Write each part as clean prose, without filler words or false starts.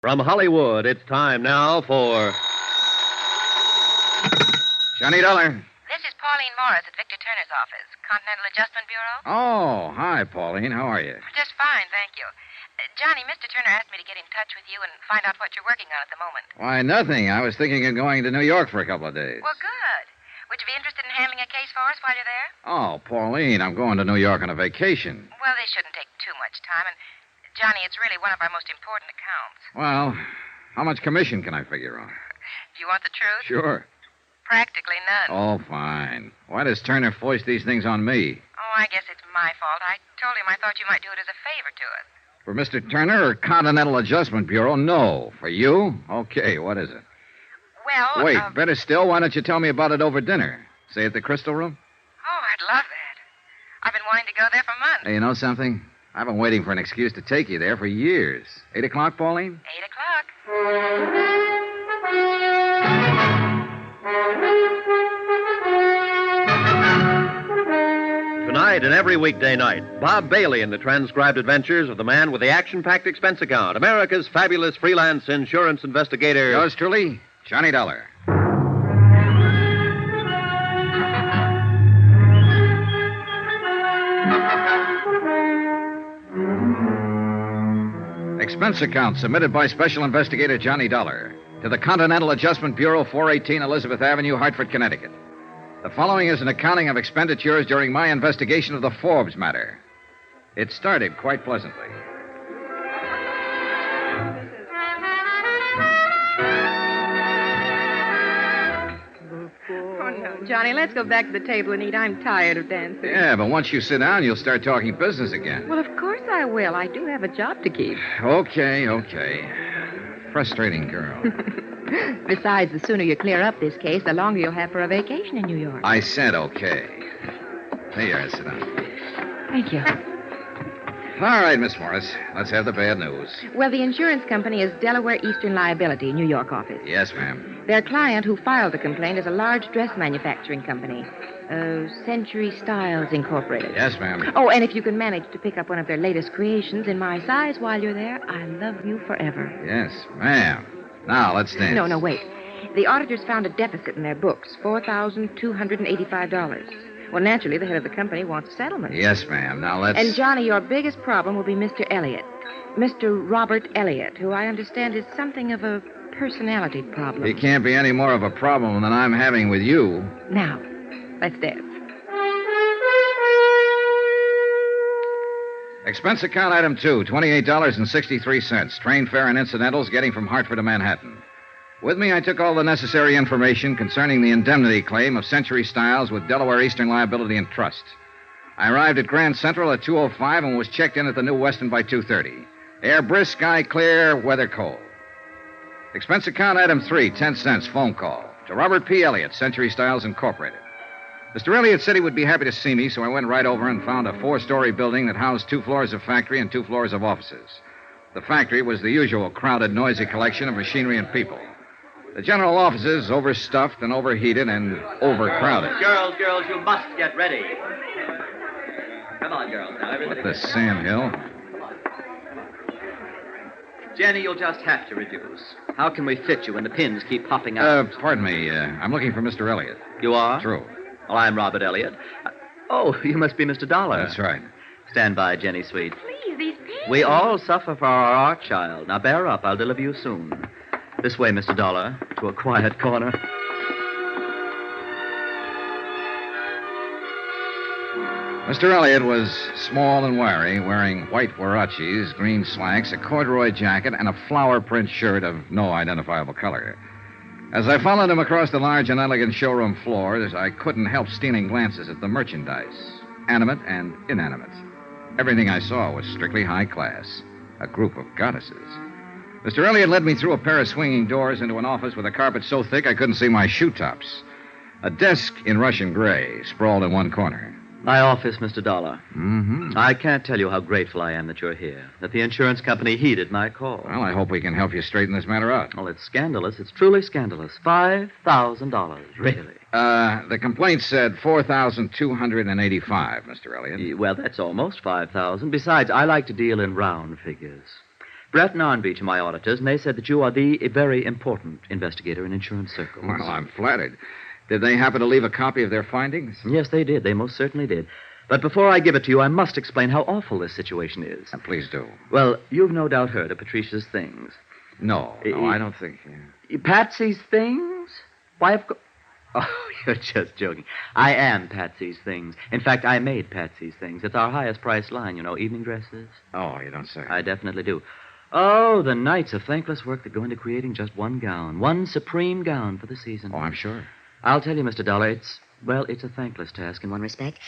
From Hollywood, it's time now for Johnny Dollar. This is Pauline Morris at Victor Turner's office, Continental Adjustment Bureau. Oh, hi, Pauline. How are you? Just fine, thank you. Johnny, Mr. Turner asked me to get in touch with you and find out what you're working on at the moment. Why, nothing. I was thinking of going to New York for a couple of days. Well, good. Would you be interested in handling a case for us while you're there? Oh, Pauline, I'm going to New York on a vacation. Well, this shouldn't take too much time, and Johnny, it's really one of our most important accounts. Well, how much commission can I figure on? Do you want the truth? Sure. Practically none. Oh, fine. Why does Turner foist these things on me? Oh, I guess it's my fault. I told him I thought you might do it as a favor to us. For Mr. Turner or Continental Adjustment Bureau? No. For you? Okay, what is it? Well, Wait, better still, why don't you tell me about it over dinner? Say at the Crystal Room? Oh, I'd love that. I've been wanting to go there for months. Hey, you know something? I've been waiting for an excuse to take you there for years. 8 o'clock, Pauline? 8 o'clock. Tonight and every weekday night, Bob Bailey in the transcribed adventures of the man with the action-packed expense account, America's fabulous freelance insurance investigator. Yours truly, Johnny Dollar. Expense account submitted by Special Investigator Johnny Dollar to the Continental Adjustment Bureau, 418 Elizabeth Avenue, Hartford, Connecticut. The following is an accounting of expenditures during my investigation of the Forbes matter. It started quite pleasantly. Oh, no, Johnny, let's go back to the table and eat. I'm tired of dancing. Yeah, but once you sit down, you'll start talking business again. Well, of course I will. I do have a job to keep. Okay. Frustrating girl. Besides, the sooner you clear up this case, the longer you'll have for a vacation in New York. I said okay. There you are, sit down. Thank you. All right, Miss Morris, let's have the bad news. Well, the insurance company is Delaware Eastern Liability, New York office. Yes, ma'am. Their client who filed the complaint is a large dress manufacturing company, Century Styles Incorporated. Yes, ma'am. Oh, and if you can manage to pick up one of their latest creations in my size while you're there, I love you forever. Yes, ma'am. Now, let's dance. No, wait. The auditors found a deficit in their books, $4,285. Well, naturally, the head of the company wants a settlement. Yes, ma'am. Now, let's... And, Johnny, your biggest problem will be Mr. Elliott. Mr. Robert Elliott, who I understand is something of a personality problem. He can't be any more of a problem than I'm having with you. Now, let's dance. Expense account item 2, $28.63. Train fare and incidentals getting from Hartford to Manhattan. With me, I took all the necessary information concerning the indemnity claim of Century Styles with Delaware Eastern Liability and Trust. I arrived at Grand Central at 2:05 and was checked in at the New Weston by 2:30. Air brisk, sky clear, weather cold. Expense account item 3, 10 cents, phone call to Robert P. Elliott, Century Styles Incorporated. Mr. Elliott said he would be happy to see me, so I went right over and found a 4-story building that housed 2 floors of factory and 2 floors of offices. The factory was the usual crowded, noisy collection of machinery and people. The general offices, overstuffed and overheated and overcrowded. Girls, you must get ready. Come on, girls. Now, everything. What the sandhill? Jenny, you'll just have to reduce. How can we fit you when the pins keep popping out? Pardon me. I'm looking for Mr. Elliott. You are? True. Well, I'm Robert Elliott. Oh, you must be Mr. Dollar. That's right. Stand by, Jenny, sweet. Please, these pins. We all suffer for our art child. Now, bear up. I'll deliver you soon. This way, Mr. Dollar, to a quiet corner. Mr. Elliott was small and wiry, wearing white huaraches, green slacks, a corduroy jacket, and a flower print shirt of no identifiable color. As I followed him across the large and elegant showroom floors, I couldn't help stealing glances at the merchandise, animate and inanimate. Everything I saw was strictly high class, a group of goddesses. Mr. Elliott led me through a pair of swinging doors into an office with a carpet so thick I couldn't see my shoe tops. A desk in Russian gray sprawled in one corner. My office, Mr. Dollar. Mm-hmm. I can't tell you how grateful I am that you're here, that the insurance company heeded my call. Well, I hope we can help you straighten this matter out. Well, it's scandalous. It's truly scandalous. $5,000, really. The complaint said $4,285, Mr. Elliott. Well, that's almost $5,000. Besides, I like to deal in round figures. Brett and Arnbeach are my auditors, and they said that you are the very important investigator in insurance circles. Well, I'm flattered. Did they happen to leave a copy of their findings? Yes, they did. They most certainly did. But before I give it to you, I must explain how awful this situation is. Please do. Well, you've no doubt heard of Patricia's things. No, I don't think... Patsy's things? Why, of course... Oh, you're just joking. I am Patsy's things. In fact, I made Patsy's things. It's our highest priced line, you know, evening dresses. Oh, you don't say. I definitely do. Oh, the nights of thankless work that go into creating just one gown. One supreme gown for the season. Oh, I'm sure. I'll tell you, Mr. Dollar, it's a thankless task in one respect.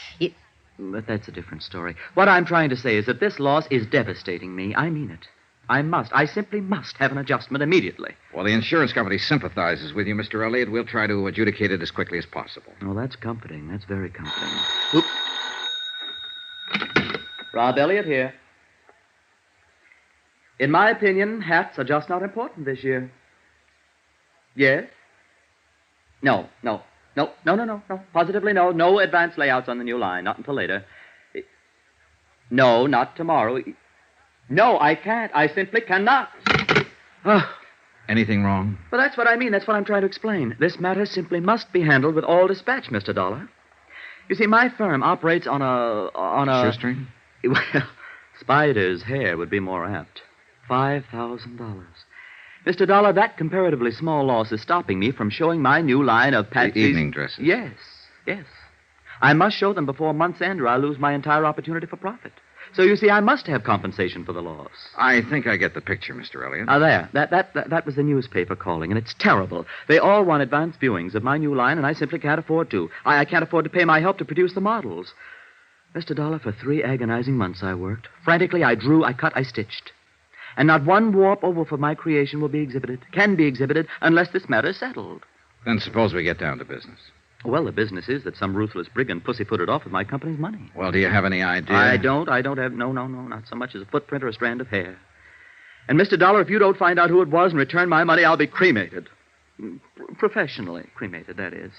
But that's a different story. What I'm trying to say is that this loss is devastating me. I mean it. I simply must have an adjustment immediately. Well, the insurance company sympathizes with you, Mr. Elliott. We'll try to adjudicate it as quickly as possible. Oh, that's comforting. That's very comforting. Oop. Rob Elliott here. In my opinion, hats are just not important this year. Yes? No. Positively no. No advance layouts on the new line. Not until later. No, not tomorrow. No, I can't. I simply cannot. Anything wrong? Well, that's what I mean. That's what I'm trying to explain. This matter simply must be handled with all dispatch, Mr. Dollar. You see, my firm operates on a... Shoestring? Well, Spider's hair would be more apt. $5,000. Mr. Dollar, that comparatively small loss is stopping me from showing my new line of Patsy's... The evening dresses? Yes. I must show them before month's end, or I'll lose my entire opportunity for profit. So, you see, I must have compensation for the loss. I think I get the picture, Mr. Elliott. There. That was the newspaper calling, and it's terrible. They all want advance viewings of my new line, and I simply can't afford to. I can't afford to pay my help to produce the models. Mr. Dollar, for 3 agonizing months I worked. Frantically, I drew, I cut, I stitched. And not one warp or woof of my creation can be exhibited, unless this matter's settled. Then suppose we get down to business. Well, the business is that some ruthless brigand pussyfooted off with my company's money. Well, do you have any idea? I don't have... No, not so much as a footprint or a strand of hair. And, Mr. Dollar, if you don't find out who it was and return my money, I'll be cremated. Professionally cremated, that is.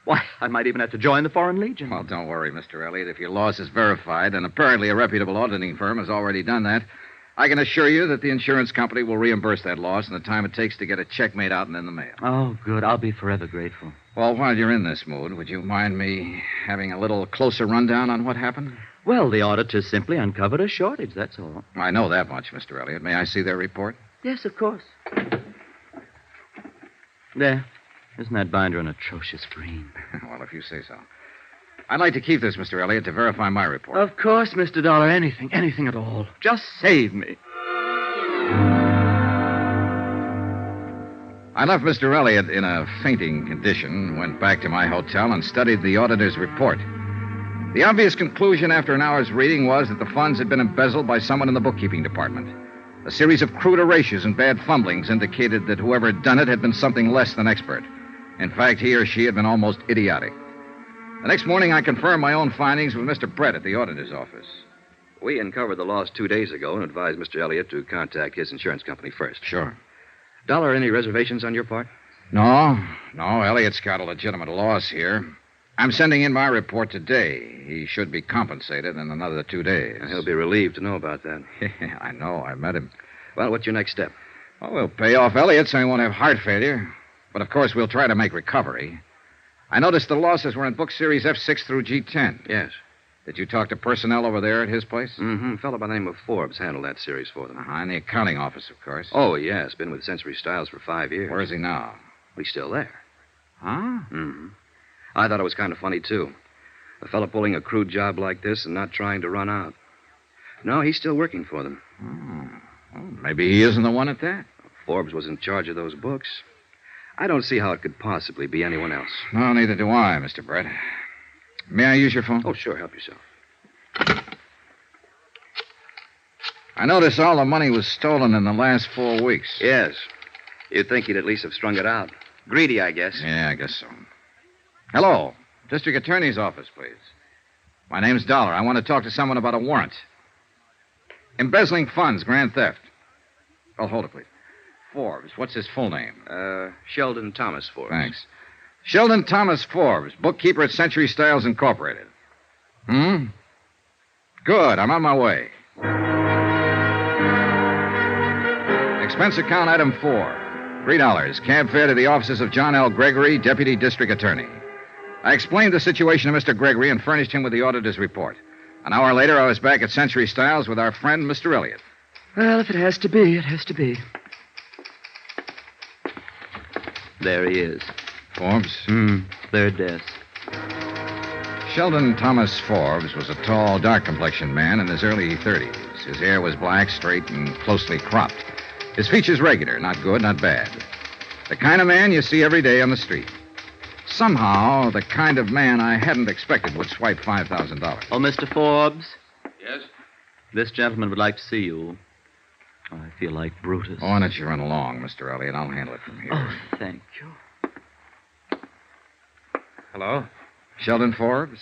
Why, I might even have to join the Foreign Legion. Well, don't worry, Mr. Elliott. If your loss is verified, and apparently a reputable auditing firm has already done that, I can assure you that the insurance company will reimburse that loss in the time it takes to get a check made out and in the mail. Oh, good. I'll be forever grateful. Well, while you're in this mood, would you mind me having a little closer rundown on what happened? Well, the auditors simply uncovered a shortage, that's all. I know that much, Mr. Elliott. May I see their report? Yes, of course. There. Isn't that binder an atrocious green? Well, if you say so. I'd like to keep this, Mr. Elliott, to verify my report. Of course, Mr. Dollar. Anything at all. Just save me. I left Mr. Elliott in a fainting condition, went back to my hotel, and studied the auditor's report. The obvious conclusion after an hour's reading was that the funds had been embezzled by someone in the bookkeeping department. A series of crude erasures and bad fumblings indicated that whoever had done it had been something less than expert. In fact, he or she had been almost idiotic. The next morning, I confirmed my own findings with Mr. Brett at the auditor's office. We uncovered the loss 2 days ago and advised Mr. Elliott to contact his insurance company first. Sure. Dollar, any reservations on your part? No, Elliott's got a legitimate loss here. I'm sending in my report today. He should be compensated in another 2 days. He'll be relieved to know about that. I know. I met him. Well, what's your next step? Well, we'll pay off Elliott so he won't have heart failure. But, of course, we'll try to make recovery. I noticed the losses were in book series F6 through G10. Yes. Did you talk to personnel over there at his place? Mm-hmm. A fellow by the name of Forbes handled that series for them. In the accounting office, of course. Oh, yes. Been with Century Styles for 5 years. Where is he now? He's still there. Huh? Mm-hmm. I thought it was kind of funny, too. A fellow pulling a crude job like this and not trying to run out. No, he's still working for them. Well, maybe he isn't the one at that. Forbes was in charge of those books. I don't see how it could possibly be anyone else. No, neither do I, Mr. Brett. May I use your phone? Oh, sure. Help yourself. I noticed all the money was stolen in the last 4 weeks. Yes. You'd think he'd at least have strung it out. Greedy, I guess. Yeah, I guess so. Hello. District Attorney's office, please. My name's Dollar. I want to talk to someone about a warrant. Embezzling funds, grand theft. Oh, hold it, please. Forbes. What's his full name? Sheldon Thomas Forbes. Thanks. Sheldon Thomas Forbes, bookkeeper at Century Styles Incorporated. Good. I'm on my way. Expense account item 4. $3. Cab fare to the offices of John L. Gregory, Deputy District Attorney. I explained the situation to Mr. Gregory and furnished him with the auditor's report. An hour later, I was back at Century Styles with our friend, Mr. Elliott. Well, if it has to be, it has to be. There he is. Forbes? Third desk. Sheldon Thomas Forbes was a tall, dark-complexioned man in his early 30s. His hair was black, straight, and closely cropped. His features regular, not good, not bad. The kind of man you see every day on the street. Somehow, the kind of man I hadn't expected would swipe $5,000. Oh, Mr. Forbes? Yes? This gentleman would like to see you. I feel like Brutus. Oh, why don't you run along, Mr. Elliott? I'll handle it from here. Oh, thank you. Hello? Sheldon Forbes?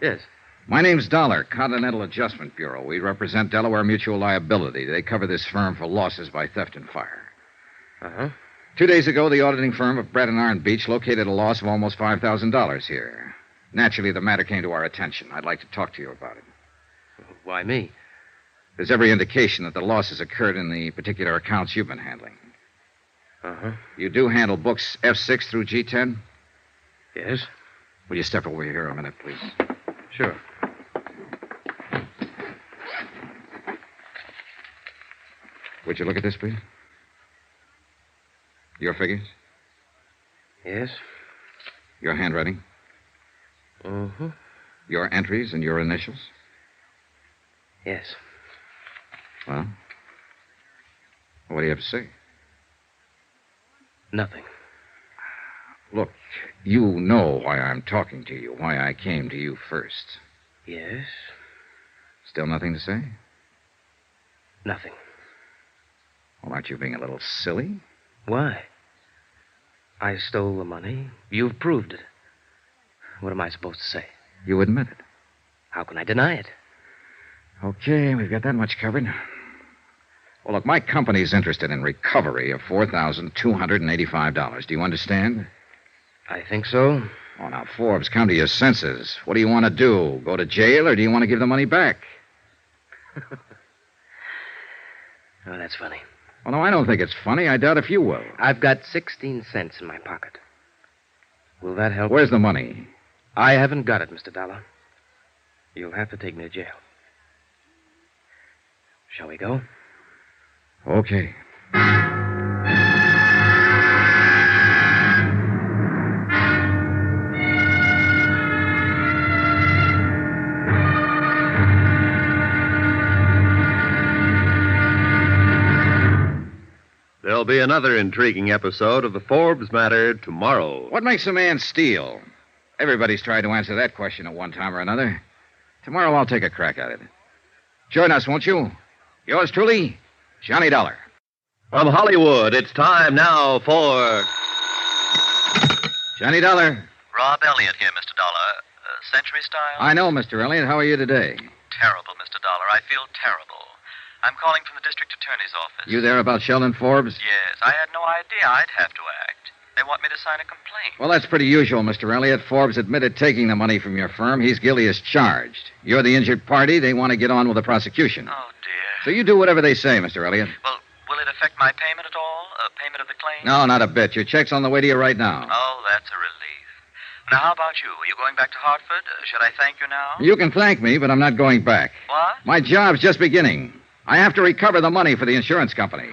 Yes. My name's Dollar, Continental Adjustment Bureau. We represent Delaware Mutual Liability. They cover this firm for losses by theft and fire. Uh-huh. 2 days ago, the auditing firm of Brett and Arn Beach located a loss of almost $5,000 here. Naturally, the matter came to our attention. I'd like to talk to you about it. Why me? There's every indication that the losses occurred in the particular accounts you've been handling. Uh-huh. You do handle books F6 through G10? Yes? Will you step over here a minute, please? Sure. Would you look at this, please? Your figures? Yes? Your handwriting? Uh-huh. Your entries and your initials? Yes. Well, what do you have to say? Nothing. Look, you know why I'm talking to you, why I came to you first. Yes? Still nothing to say? Nothing. Well, aren't you being a little silly? Why? I stole the money. You've proved it. What am I supposed to say? You admit it. How can I deny it? Okay, we've got that much covered. Well, look, my company's interested in recovery of $4,285. Do you understand? I think so. Oh, now, Forbes, come to your senses. What do you want to do? Go to jail, or do you want to give the money back? Oh, that's funny. Well, no, I don't think it's funny. I doubt if you will. I've got 16 cents in my pocket. Will that help? Where's the money? I haven't got it, Mr. Dollar. You'll have to take me to jail. Shall we go? Okay. There'll be another intriguing episode of the Forbes matter tomorrow. What makes a man steal? Everybody's tried to answer that question at one time or another. Tomorrow I'll take a crack at it. Join us, won't you? Yours truly, Johnny Dollar. From Hollywood, it's time now for... Johnny Dollar. Rob Elliott here, Mr. Dollar. Century Style? I know, Mr. Elliott. How are you today? Terrible, Mr. Dollar. I feel terrible. I'm calling from the district attorney's office. You there about Sheldon Forbes? Yes, I had no idea I'd have to act. They want me to sign a complaint. Well, that's pretty usual, Mr. Elliott. Forbes admitted taking the money from your firm. He's guilty as charged. You're the injured party. They want to get on with the prosecution. Oh, dear. So you do whatever they say, Mr. Elliott. Well, will it affect my payment at all? Payment of the claim? No, not a bit. Your check's on the way to you right now. Oh, that's a relief. Now, how about you? Are you going back to Hartford? Should I thank you now? You can thank me, but I'm not going back. What? My job's just beginning. I have to recover the money for the insurance company.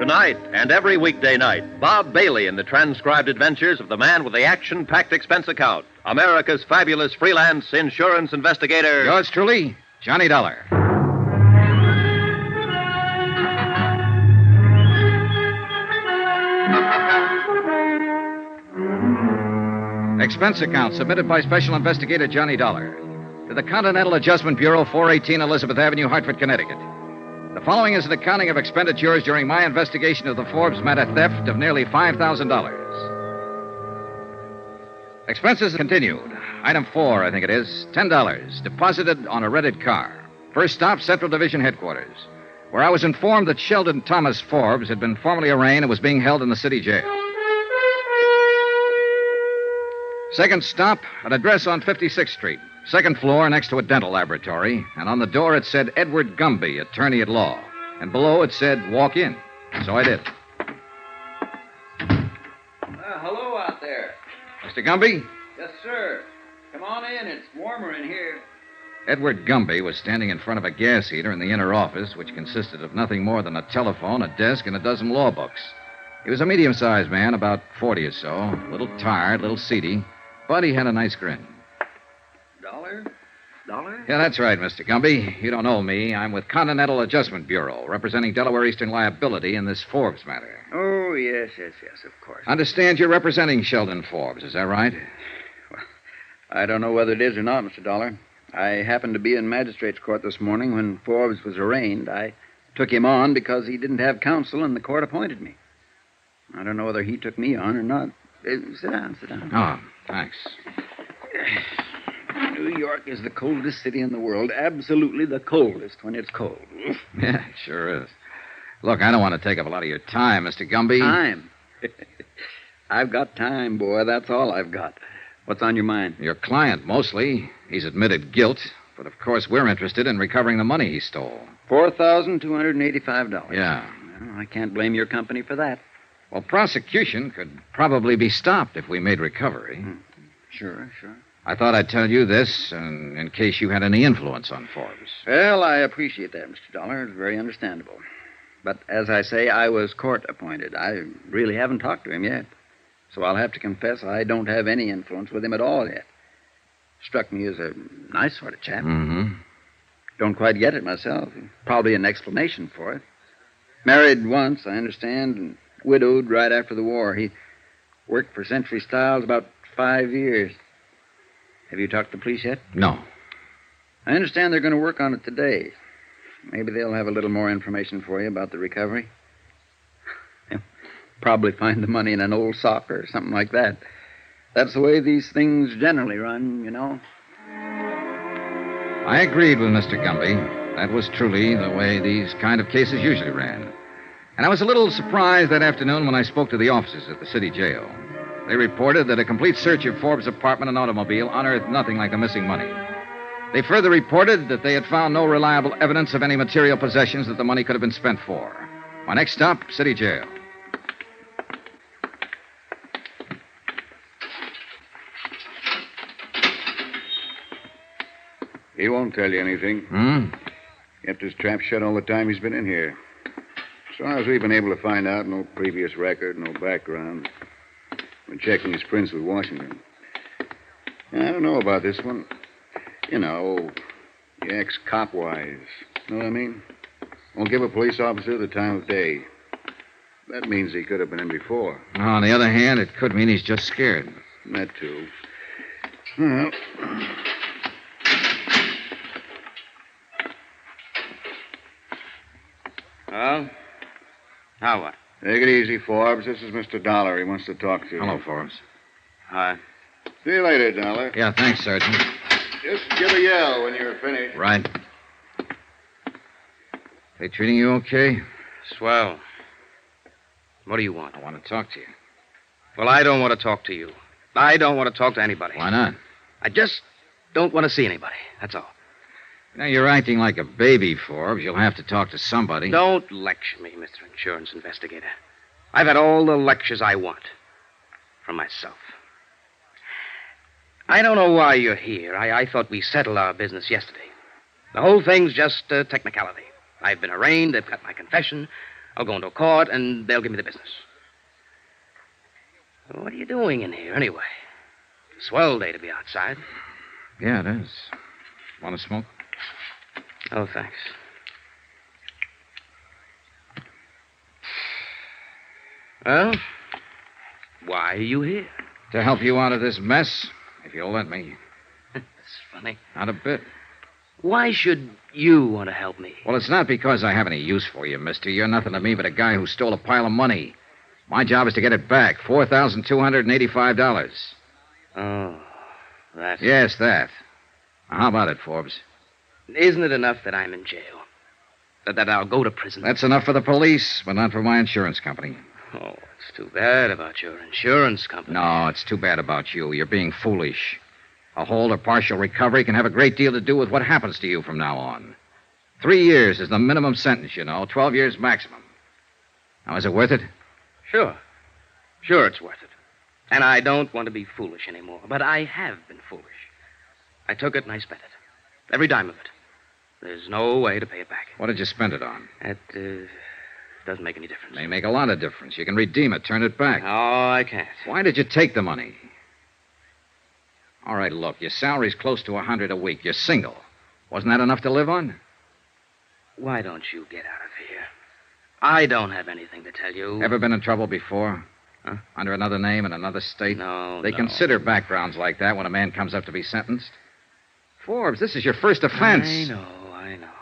Tonight and every weekday night, Bob Bailey in the transcribed adventures of the man with the action-packed expense account, America's fabulous freelance insurance investigator. Yours truly, Johnny Dollar. Expense account submitted by Special Investigator Johnny Dollar to the Continental Adjustment Bureau, 418 Elizabeth Avenue, Hartford, Connecticut. The following is an accounting of expenditures during my investigation of the Forbes matter theft of nearly $5,000. Expenses continued. Item 4, I think it is, $10, deposited on a rented car. First stop, Central Division Headquarters, where I was informed that Sheldon Thomas Forbes had been formally arraigned and was being held in the city jail. Second stop, an address on 56th Street. Second floor next to a dental laboratory. And on the door it said Edward Gumby, attorney at law. And below it said, walk in. So I did. Hello out there. Mr. Gumby? Yes, sir. Come on in. It's warmer in here. Edward Gumby was standing in front of a gas heater in the inner office, which consisted of nothing more than a telephone, a desk, and a dozen law books. He was a medium-sized man, about 40 or so, a little tired, a little seedy, but he had a nice grin. $1? Yeah, that's right, Mr. Gumby. You don't know me. I'm with Continental Adjustment Bureau, representing Delaware Eastern Liability in this Forbes matter. Oh, yes, of course. Understand you're representing Sheldon Forbes, is that right? Well, I don't know whether it is or not, Mr. Dollar. I happened to be in magistrate's court this morning when Forbes was arraigned. I took him on because he didn't have counsel and the court appointed me. I don't know whether he took me on or not. Sit down. Oh, thanks. New York is the coldest city in the world. Absolutely the coldest when it's cold. Yeah, it sure is. Look, I don't want to take up a lot of your time, Mr. Gumby. Time? I've got time, boy. That's all I've got. What's on your mind? Your client, mostly. He's admitted guilt, but of course we're interested in recovering the money he stole. $4,285. Yeah. Well, I can't blame your company for that. Well, prosecution could probably be stopped if we made recovery. Sure. I thought I'd tell you this in case you had any influence on Forbes. Well, I appreciate that, Mr. Dollar. It's very understandable. But as I say, I was court appointed. I really haven't talked to him yet. So I'll have to confess I don't have any influence with him at all yet. Struck me as a nice sort of chap. Mm-hmm. Don't quite get it myself. Probably an explanation for it. Married once, I understand, and widowed right after the war. He worked for Century Styles about 5 years. Have you talked to the police yet? No. I understand they're going to work on it today. Maybe they'll have a little more information for you about the recovery. They'll probably find the money in an old sock or something like that. That's the way these things generally run, you know. I agreed with Mr. Gumby. That was truly the way these kind of cases usually ran. And I was a little surprised that afternoon when I spoke to the officers at the city jail. They reported that a complete search of Forbes' apartment and automobile unearthed nothing like the missing money. They further reported that they had found no reliable evidence of any material possessions that the money could have been spent for. My next stop, city jail. He won't tell you anything. Kept his trap shut all the time he's been in here. As far as we've been able to find out, no previous record, no background. We're checking his prints with Washington. I don't know about this one. You know, he acts cop-wise. Know what I mean? Won't give a police officer the time of day. That means he could have been in before. On the other hand, it could mean he's just scared. That, too. Well... Well, now what? Take it easy, Forbes. This is Mr. Dollar. He wants to talk to you. Hello, Forbes. Hi. See you later, Dollar. Yeah, thanks, Sergeant. Just give a yell when you're finished. Right. They treating you okay? Swell. What do you want? I want to talk to you. Well, I don't want to talk to you. I don't want to talk to anybody. Why not? I just don't want to see anybody. That's all. Now, you're acting like a baby, Forbes. You'll have to talk to somebody. Don't lecture me, Mr. Insurance Investigator. I've had all the lectures I want. From myself. I don't know why you're here. I thought we settled our business yesterday. The whole thing's just a technicality. I've been arraigned, they've got my confession. I'll go into court, and they'll give me the business. What are you doing in here, anyway? Swell day to be outside. Yeah, it is. Want to smoke? Oh, thanks. Well, why are you here? To help you out of this mess, if you'll let me. That's funny. Not a bit. Why should you want to help me? Well, it's not because I have any use for you, mister. You're nothing to me but a guy who stole a pile of money. My job is to get it back. $4,285. Oh, that's... Yes, that. Now, how about it, Forbes? Isn't it enough that I'm in jail? That I'll go to prison? That's enough for the police, but not for my insurance company. Oh, it's too bad about your insurance company. No, it's too bad about you. You're being foolish. A whole or partial recovery can have a great deal to do with what happens to you from now on. 3 years is the minimum sentence, 12 years maximum. Now, is it worth it? Sure. Sure, it's worth it. And I don't want to be foolish anymore, but I have been foolish. I took it and I spent it. Every dime of it. There's no way to pay it back. What did you spend it on? That doesn't make any difference. May make a lot of difference. You can redeem it, turn it back. No, I can't. Why did you take the money? All right, look, your salary's close to $100 a week. You're single. Wasn't that enough to live on? Why don't you get out of here? I don't have anything to tell you. Ever been in trouble before? Huh? Under another name in another state? No, They no. consider backgrounds like that when a man comes up to be sentenced. Forbes, this is your first offense. I know.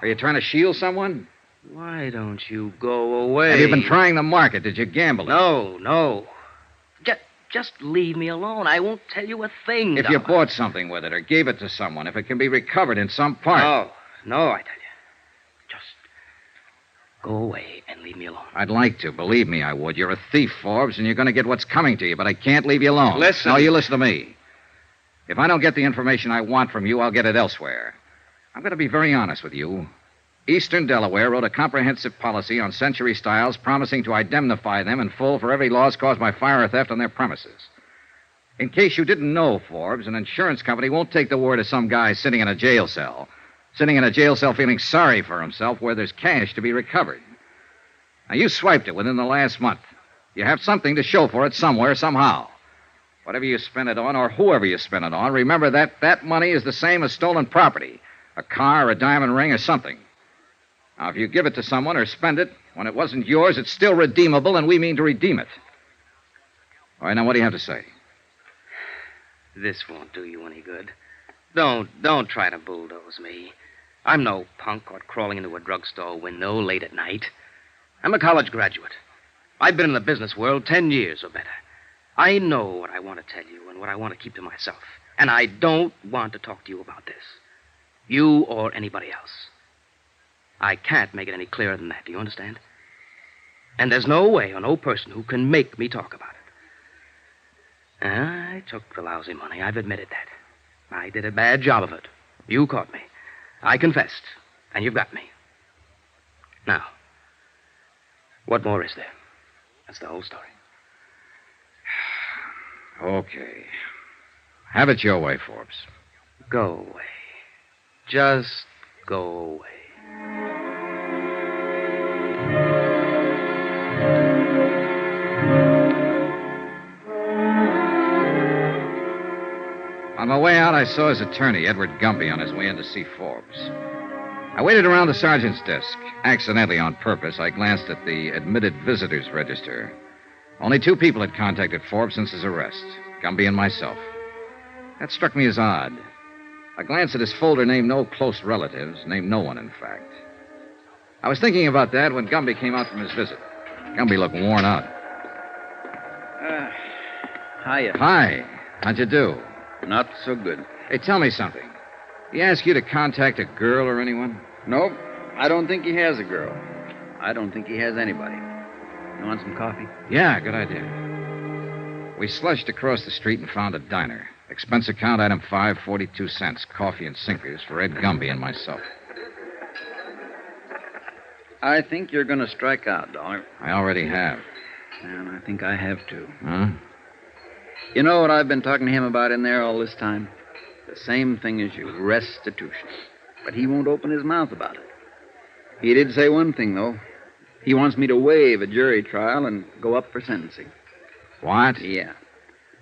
Are you trying to shield someone? Why don't you go away? Have you been trying the market? Did you gamble it? No. Just leave me alone. I won't tell you a thing. If you bought something with it or gave it to someone, if it can be recovered in some part. No, I tell you. Just go away and leave me alone. I'd like to. Believe me, I would. You're a thief, Forbes, and you're going to get what's coming to you, but I can't leave you alone. Listen. No, you listen to me. If I don't get the information I want from you, I'll get it elsewhere. I'm going to be very honest with you. Eastern Delaware wrote a comprehensive policy on Century Styles promising to indemnify them in full for every loss caused by fire or theft on their premises. In case you didn't know, Forbes, an insurance company won't take the word of some guy sitting in a jail cell feeling sorry for himself where there's cash to be recovered. Now, you swiped it within the last month. You have something to show for it somewhere, somehow. Whatever you spend it on, or whoever you spend it on, remember that money is the same as stolen property. A car, a diamond ring, or something. Now, if you give it to someone or spend it, when it wasn't yours, it's still redeemable, and we mean to redeem it. All right, now, what do you have to say? This won't do you any good. Don't try to bulldoze me. I'm no punk caught crawling into a drugstore window late at night. I'm a college graduate. I've been in the business world 10 years or better. I know what I want to tell you and what I want to keep to myself. And I don't want to talk to you about this. You or anybody else. I can't make it any clearer than that. Do you understand? And there's no way or no person who can make me talk about it. I took the lousy money. I've admitted that. I did a bad job of it. You caught me. I confessed. And you've got me. Now, what more is there? That's the whole story. Okay. Have it your way, Forbes. Go away. Just go away. On my way out, I saw his attorney, Edward Gumby, on his way in to see Forbes. I waited around the sergeant's desk. Accidentally, on purpose, I glanced at the admitted visitors register. Only 2 people had contacted Forbes since his arrest, Gumby and myself. That struck me as odd. A glance at his folder named no close relatives, named no one, in fact. I was thinking about that when Gumby came out from his visit. Gumby looked worn out. Hiya. Hi. How'd you do? Not so good. Hey, tell me something. He asked you to contact a girl or anyone? Nope. I don't think he has a girl. I don't think he has anybody. You want some coffee? Yeah, good idea. We slushed across the street and found a diner. Expense account item 5, 42 cents. Coffee and sinkers for Ed Gumby and myself. I think you're going to strike out, Dollar. I already have. And I think I have, too. Huh? You know what I've been talking to him about in there all this time? The same thing as you, restitution. But he won't open his mouth about it. He did say one thing, though. He wants me to waive a jury trial and go up for sentencing. What? Yeah.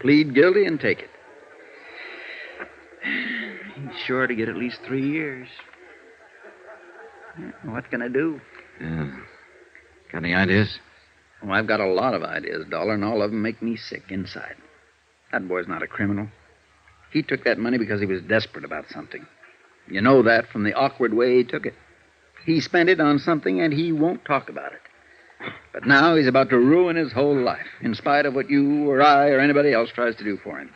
Plead guilty and take it. He's sure to get at least 3 years. What can I do? Yeah. Got any ideas? Well, I've got a lot of ideas, Dollar, and all of them make me sick inside. That boy's not a criminal. He took that money because he was desperate about something. You know that from the awkward way he took it. He spent it on something, and he won't talk about it. But now he's about to ruin his whole life, in spite of what you or I or anybody else tries to do for him.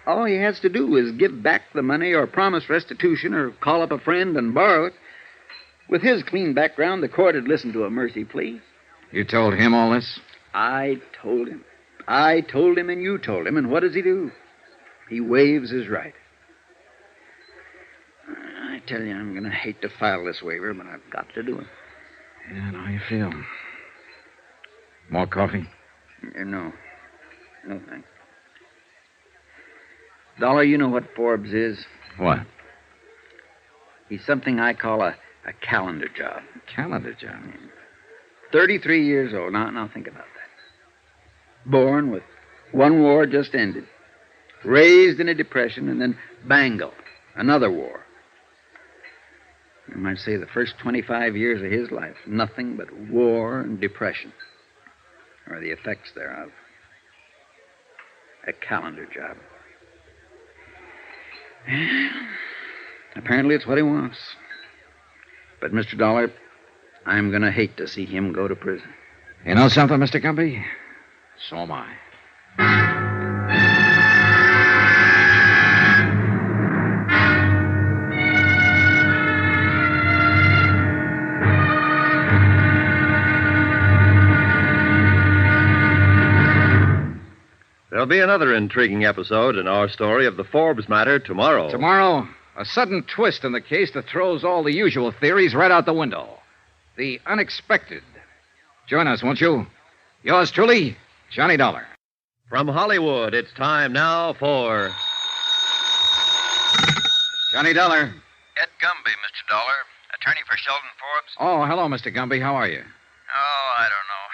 All he has to do is give back the money or promise restitution or call up a friend and borrow it. With his clean background, the court would listen to a mercy plea. You told him all this? I told him. I told him and you told him, and what does he do? He waives his right. I tell you, I'm going to hate to file this waiver, but I've got to do it. Yeah, I know how you feel. More coffee? No. No, thanks. Dollar, you know what Forbes is? What? He's something I call a calendar job. Calendar job? 33 years old. Now think about that. Born with one war just ended. Raised in a depression, and then bango, another war. You might say the first 25 years of his life, nothing but war and depression, or the effects thereof. A calendar job. Apparently it's what he wants. But, Mr. Dollar, I'm going to hate to see him go to prison. You know something, Mr. Gumby? So am I. There'll be another intriguing episode in our story of the Forbes matter tomorrow. Tomorrow, a sudden twist in the case that throws all the usual theories right out the window. The unexpected. Join us, won't you? Yours truly, Johnny Dollar. From Hollywood, it's time now for Johnny Dollar. Ed Gumby, Mr. Dollar, attorney for Sheldon Forbes. Oh, hello, Mr. Gumby. How are you? Oh, I don't know.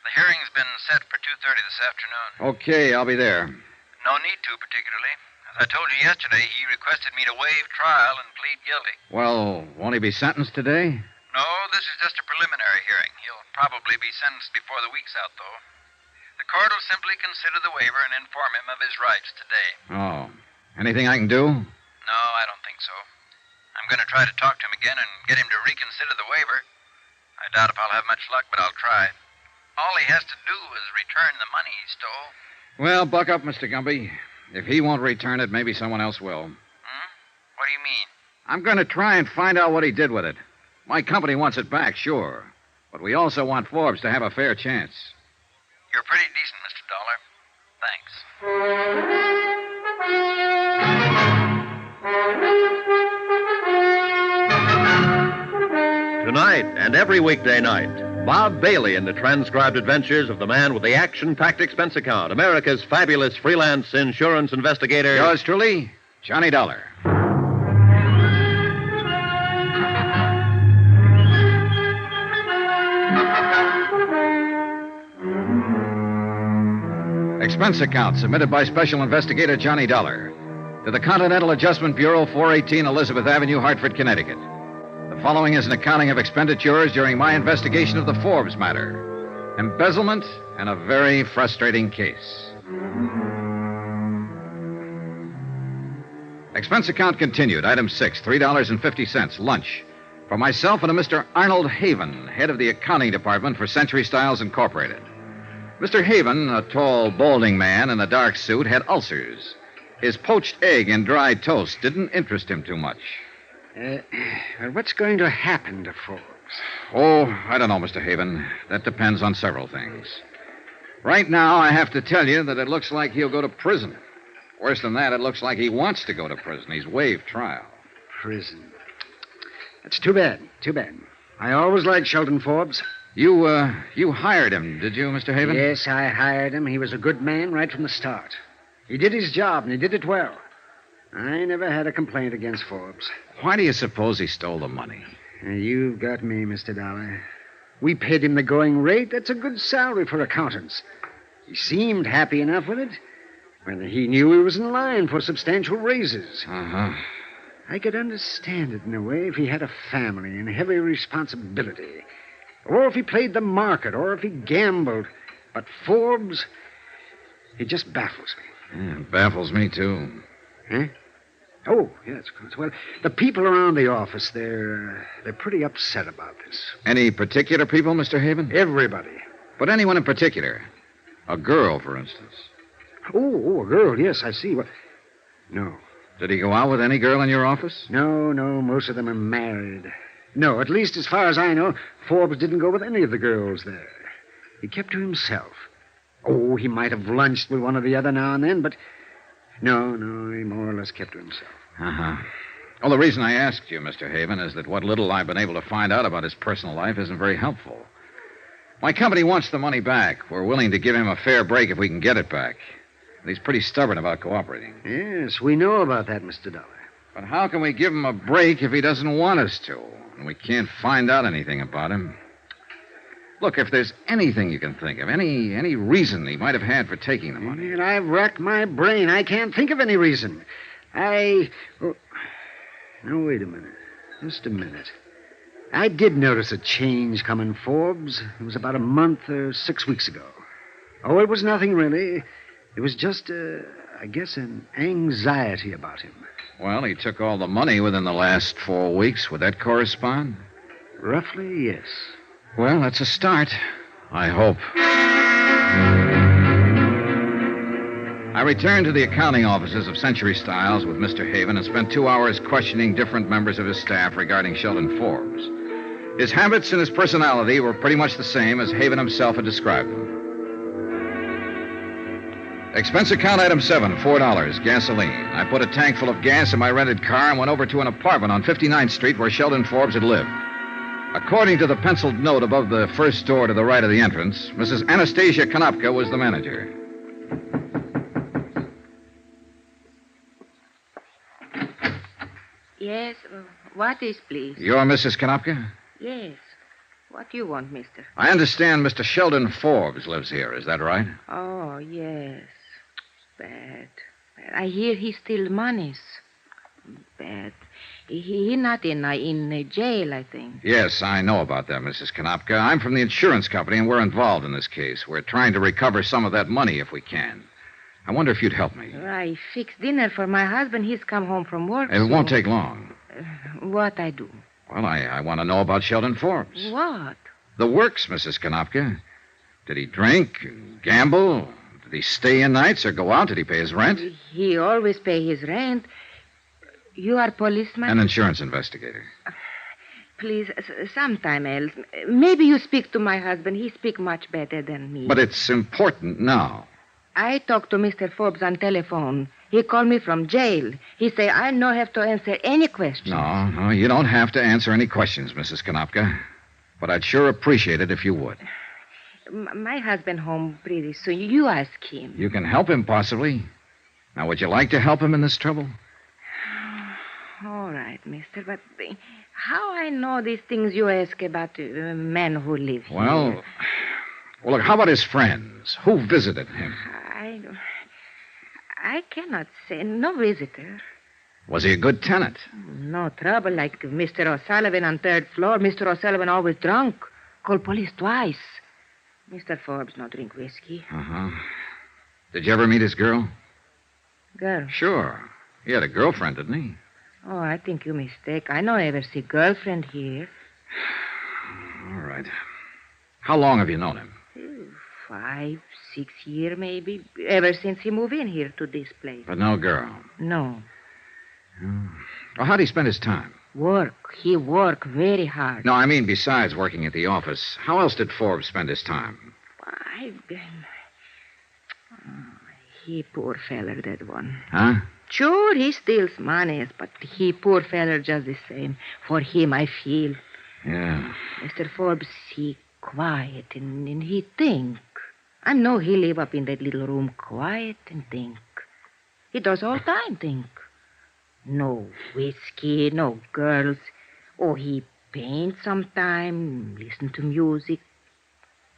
The hearing's been set for 2:30 this afternoon. Okay, I'll be there. No need to, particularly. As I told you yesterday, he requested me to waive trial and plead guilty. Well, won't he be sentenced today? No, this is just a preliminary hearing. He'll probably be sentenced before the week's out, though. The court will simply consider the waiver and inform him of his rights today. Oh. Anything I can do? No, I don't think so. I'm going to try to talk to him again and get him to reconsider the waiver. I doubt if I'll have much luck, but I'll try. All he has to do is return the money he stole. Well, buck up, Mr. Gumby. If he won't return it, maybe someone else will. What do you mean? I'm going to try and find out what he did with it. My company wants it back, sure. But we also want Forbes to have a fair chance. You're pretty decent, Mr. Dollar. Thanks. Tonight and every weekday night, Bob Bailey in the transcribed adventures of the man with the action-packed expense account, America's fabulous freelance insurance investigator. Yours truly, Johnny Dollar. Expense account submitted by Special Investigator Johnny Dollar to the Continental Adjustment Bureau, 418 Elizabeth Avenue, Hartford, Connecticut. The following is an accounting of expenditures during my investigation of the Forbes matter. Embezzlement and a very frustrating case. Expense account continued. Item 6, $3.50, lunch. For myself and a Mr. Arnold Haven, head of the accounting department for Century Styles Incorporated. Mr. Haven, a tall, balding man in a dark suit, had ulcers. His poached egg and dry toast didn't interest him too much. What's going to happen to Forbes? Oh, I don't know, Mr. Haven. That depends on several things. Right now, I have to tell you that it looks like he'll go to prison. Worse than that, it looks like he wants to go to prison. He's waived trial. Prison. That's too bad. Too bad. I always liked Sheldon Forbes. You hired him, did you, Mr. Haven? Yes, I hired him. He was a good man right from the start. He did his job, and he did it well. I never had a complaint against Forbes. Why do you suppose he stole the money? You've got me, Mr. Dollar. We paid him the going rate. That's a good salary for accountants. He seemed happy enough with it. Whether he knew he was in line for substantial raises. Uh-huh. I could understand it in a way if he had a family and heavy responsibility. Or if he played the market, or if he gambled. But Forbes, he just baffles me. Yeah, it baffles me, too. Huh? Oh, yes, of course. Well, the people around the office, they're pretty upset about this. Any particular people, Mr. Haven? Everybody. But anyone in particular? A girl, for instance. Oh, a girl, yes, I see. Well, no. Did he go out with any girl in your office? No, most of them are married. No, at least as far as I know, Forbes didn't go with any of the girls there. He kept to himself. Oh, he might have lunched with one or the other now and then, but no, he more or less kept to himself. Uh-huh. Well, the reason I asked you, Mr. Haven, is that what little I've been able to find out about his personal life isn't very helpful. My company wants the money back. We're willing to give him a fair break if we can get it back. And he's pretty stubborn about cooperating. Yes, we know about that, Mr. Dollar. But how can we give him a break if he doesn't want us to? And we can't find out anything about him. Look, if there's anything you can think of, any reason he might have had for taking the money. And I've racked my brain. I can't think of any reason. Oh, now, wait a minute. Just a minute. I did notice a change coming, Forbes. It was about a month or 6 weeks ago. Oh, it was nothing really. It was just, I guess, an anxiety about him. Well, he took all the money within the last 4 weeks. Would that correspond? Roughly, yes. Well, that's a start. I hope. I returned to the accounting offices of Century Styles with Mr. Haven and spent 2 hours questioning different members of his staff regarding Sheldon Forbes. His habits and his personality were pretty much the same as Haven himself had described them. Expense account item 7, $4, gasoline. I put a tank full of gas in my rented car and went over to an apartment on 59th Street where Sheldon Forbes had lived. According to the penciled note above the first door to the right of the entrance, Mrs. Anastasia Konopka was the manager. Yes, what is, please? You're Mrs. Konopka? Yes. What do you want, mister? I understand Mr. Sheldon Forbes lives here. Is that right? Oh, yes. Bad. I hear he steals monies. Bad. He not in jail, I think. Yes, I know about that, Mrs. Konopka. I'm from the insurance company, and we're involved in this case. We're trying to recover some of that money if we can. I wonder if you'd help me. I fixed dinner for my husband. He's come home from work. It won't take long. What I do? Well, I want to know about Sheldon Forbes. What? The works, Mrs. Konopka. Did he drink, gamble? Did he stay in nights or go out? Did he pay his rent? He always pay his rent. You are policeman? An insurance investigator. Please, sometime else. Maybe you speak to my husband. He speak much better than me. But it's important now. I talked to Mr. Forbes on telephone. He called me from jail. He say I no have to answer any questions. No, you don't have to answer any questions, Mrs. Konopka. But I'd sure appreciate it if you would. My husband home pretty soon. You ask him. You can help him, possibly. Now, would you like to help him in this trouble? All right, mister, but how I know these things you ask about men who live here? Well, look, how about his friends? Who visited him? I cannot say. No visitor. Was he a good tenant? No trouble like Mr. O'Sullivan on third floor. Mr. O'Sullivan always drunk. Called police twice. Mr. Forbes no drink whiskey. Uh-huh. Did you ever meet his girl? Girl? Sure. He had a girlfriend, didn't he? Oh, I think you mistake. I no ever see girlfriend here. All right. How long have you known him? 5, 6 years, maybe. Ever since he moved in here to this place. But no girl? No. Well, how'd he spend his time? Work. He work very hard. No, I mean besides working at the office. How else did Forbes spend his time? He poor feller, that one. Huh? Sure, he steals money, but he poor feller just the same. For him, I feel. Yeah. Mr. Forbes, he quiet and he think. I know he live up in that little room quiet and think. He does all time think. No whiskey, no girls. Oh, he paint sometime, listen to music,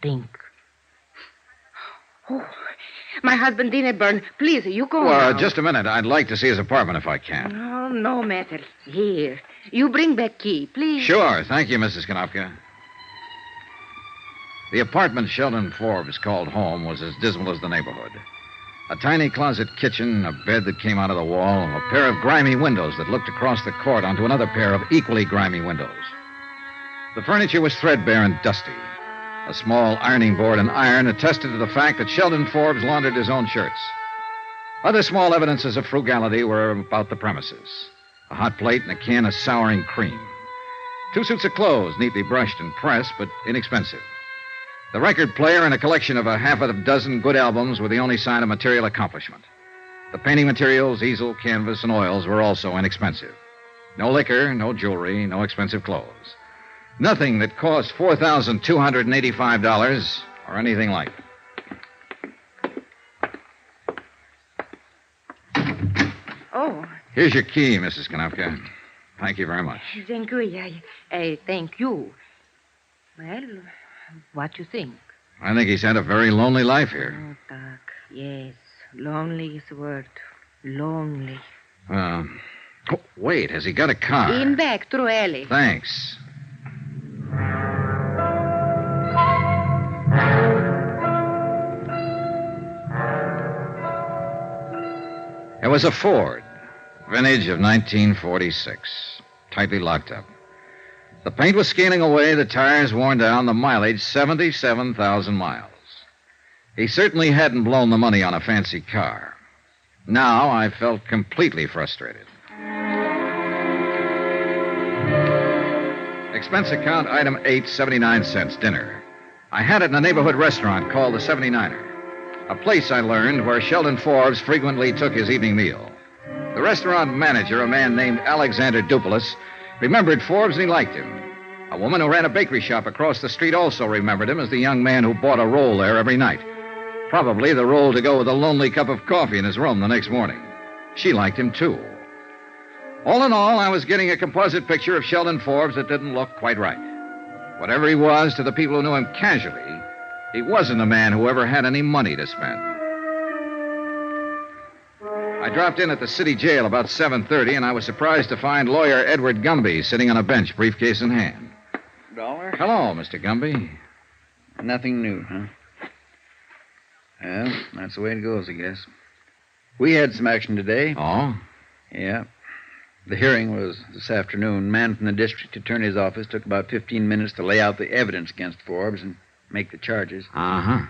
think. Oh, my husband didn't burn. Please, you go Well, now. just a minute. I'd like to see his apartment if I can. Oh, no matter. Here. You bring back key, please. Sure. Thank you, Mrs. Konopka. The apartment Sheldon Forbes called home was as dismal as the neighborhood. A tiny closet kitchen, a bed that came out of the wall, a pair of grimy windows that looked across the court onto another pair of equally grimy windows. The furniture was threadbare and dusty. A small ironing board and iron attested to the fact that Sheldon Forbes laundered his own shirts. Other small evidences of frugality were about the premises. A hot plate and a can of souring cream. 2 suits of clothes, neatly brushed and pressed, but inexpensive. The record player and a collection of a half a dozen good albums were the only sign of material accomplishment. The painting materials, easel, canvas, and oils were also inexpensive. No liquor, no jewelry, no expensive clothes. Nothing that cost $4,285 or anything like it. Oh, Here's your key, Mrs. Konopka. Thank you very much. thank you. Thank you. Well, what you think? I think he's had a very lonely life here. Oh, Doc, yes. Lonely is the word. Lonely. Oh, wait, has he got a car? In back, through alley. Thanks. It was a Ford, vintage of 1946, tightly locked up. The paint was scaling away, the tires worn down, the mileage 77,000 miles. He certainly hadn't blown the money on a fancy car. Now I felt completely frustrated. Expense account item 8, 79 cents, dinner. I had it in a neighborhood restaurant called the 79er, a place I learned where Sheldon Forbes frequently took his evening meal. The restaurant manager, a man named Alexander Dupulis, remembered Forbes and he liked him. A woman who ran a bakery shop across the street also remembered him as the young man who bought a roll there every night. Probably the roll to go with a lonely cup of coffee in his room the next morning. She liked him, too. All in all, I was getting a composite picture of Sheldon Forbes that didn't look quite right. Whatever he was to the people who knew him casually, he wasn't a man who ever had any money to spend. I dropped in at the city jail about 7:30, and I was surprised to find lawyer Edward Gumby sitting on a bench, briefcase in hand. Dollar? Hello, Mr. Gumby. Nothing new, huh? Well, that's the way it goes, I guess. We had some action today. Oh? Yeah. The hearing was this afternoon. Man from the district attorney's office took about 15 minutes to lay out the evidence against Forbes and make the charges. Uh-huh.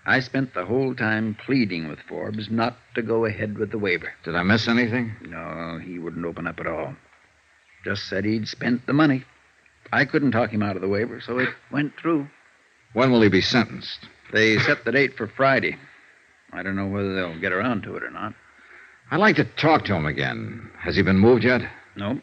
I spent the whole time pleading with Forbes not to go ahead with the waiver. Did I miss anything? No, he wouldn't open up at all. Just said he'd spent the money. I couldn't talk him out of the waiver, so it went through. When will he be sentenced? They set the date for Friday. I don't know whether they'll get around to it or not. I'd like to talk to him again. Has he been moved yet? Nope.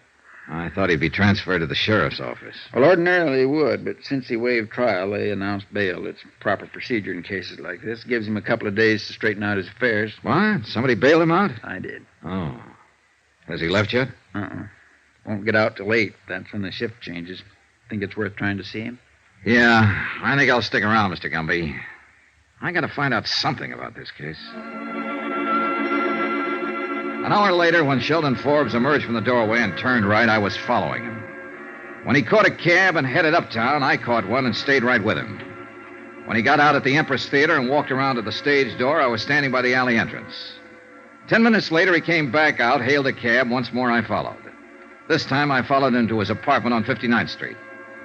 I thought he'd be transferred to the sheriff's office. Well, ordinarily he would, but since he waived trial, they announced bail. It's proper procedure in cases like this. Gives him a couple of days to straighten out his affairs. What? Somebody bailed him out? I did. Oh. Has he left yet? Won't get out till 8. That's when the shift changes. Think it's worth trying to see him? Yeah, I think I'll stick around, Mr. Gumby. I gotta find out something about this case. An hour later, when Sheldon Forbes emerged from the doorway and turned right, I was following him. When he caught a cab and headed uptown, I caught one and stayed right with him. When he got out at the Empress Theater and walked around to the stage door, I was standing by the alley entrance. 10 minutes later, he came back out, hailed a cab. Once more, I followed. This time, I followed him to his apartment on 59th Street.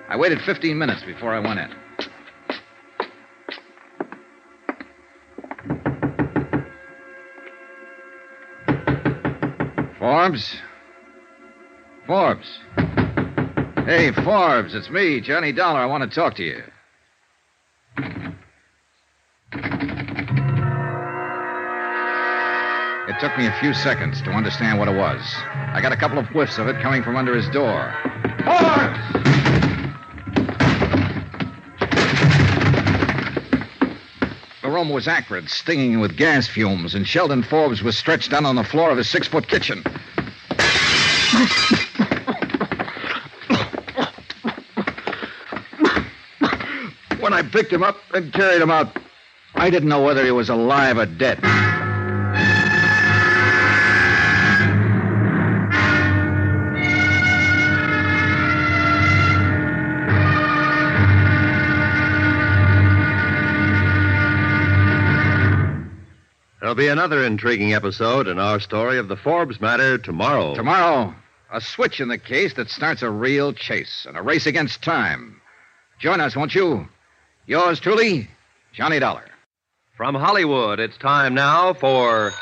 I waited 15 minutes before I went in. Forbes? Forbes? Hey, Forbes, it's me, Johnny Dollar. I want to talk to you. It took me a few seconds to understand what it was. I got a couple of whiffs of it coming from under his door. Forbes! The room was acrid, stinging with gas fumes, and Sheldon Forbes was stretched down on the floor of his 6-foot kitchen. When I picked him up and carried him out, I didn't know whether he was alive or dead. There'll be another intriguing episode in our story of the Forbes matter tomorrow. Tomorrow, a switch in the case that starts a real chase and a race against time. Join us, won't you? Yours truly, Johnny Dollar. From Hollywood, it's time now for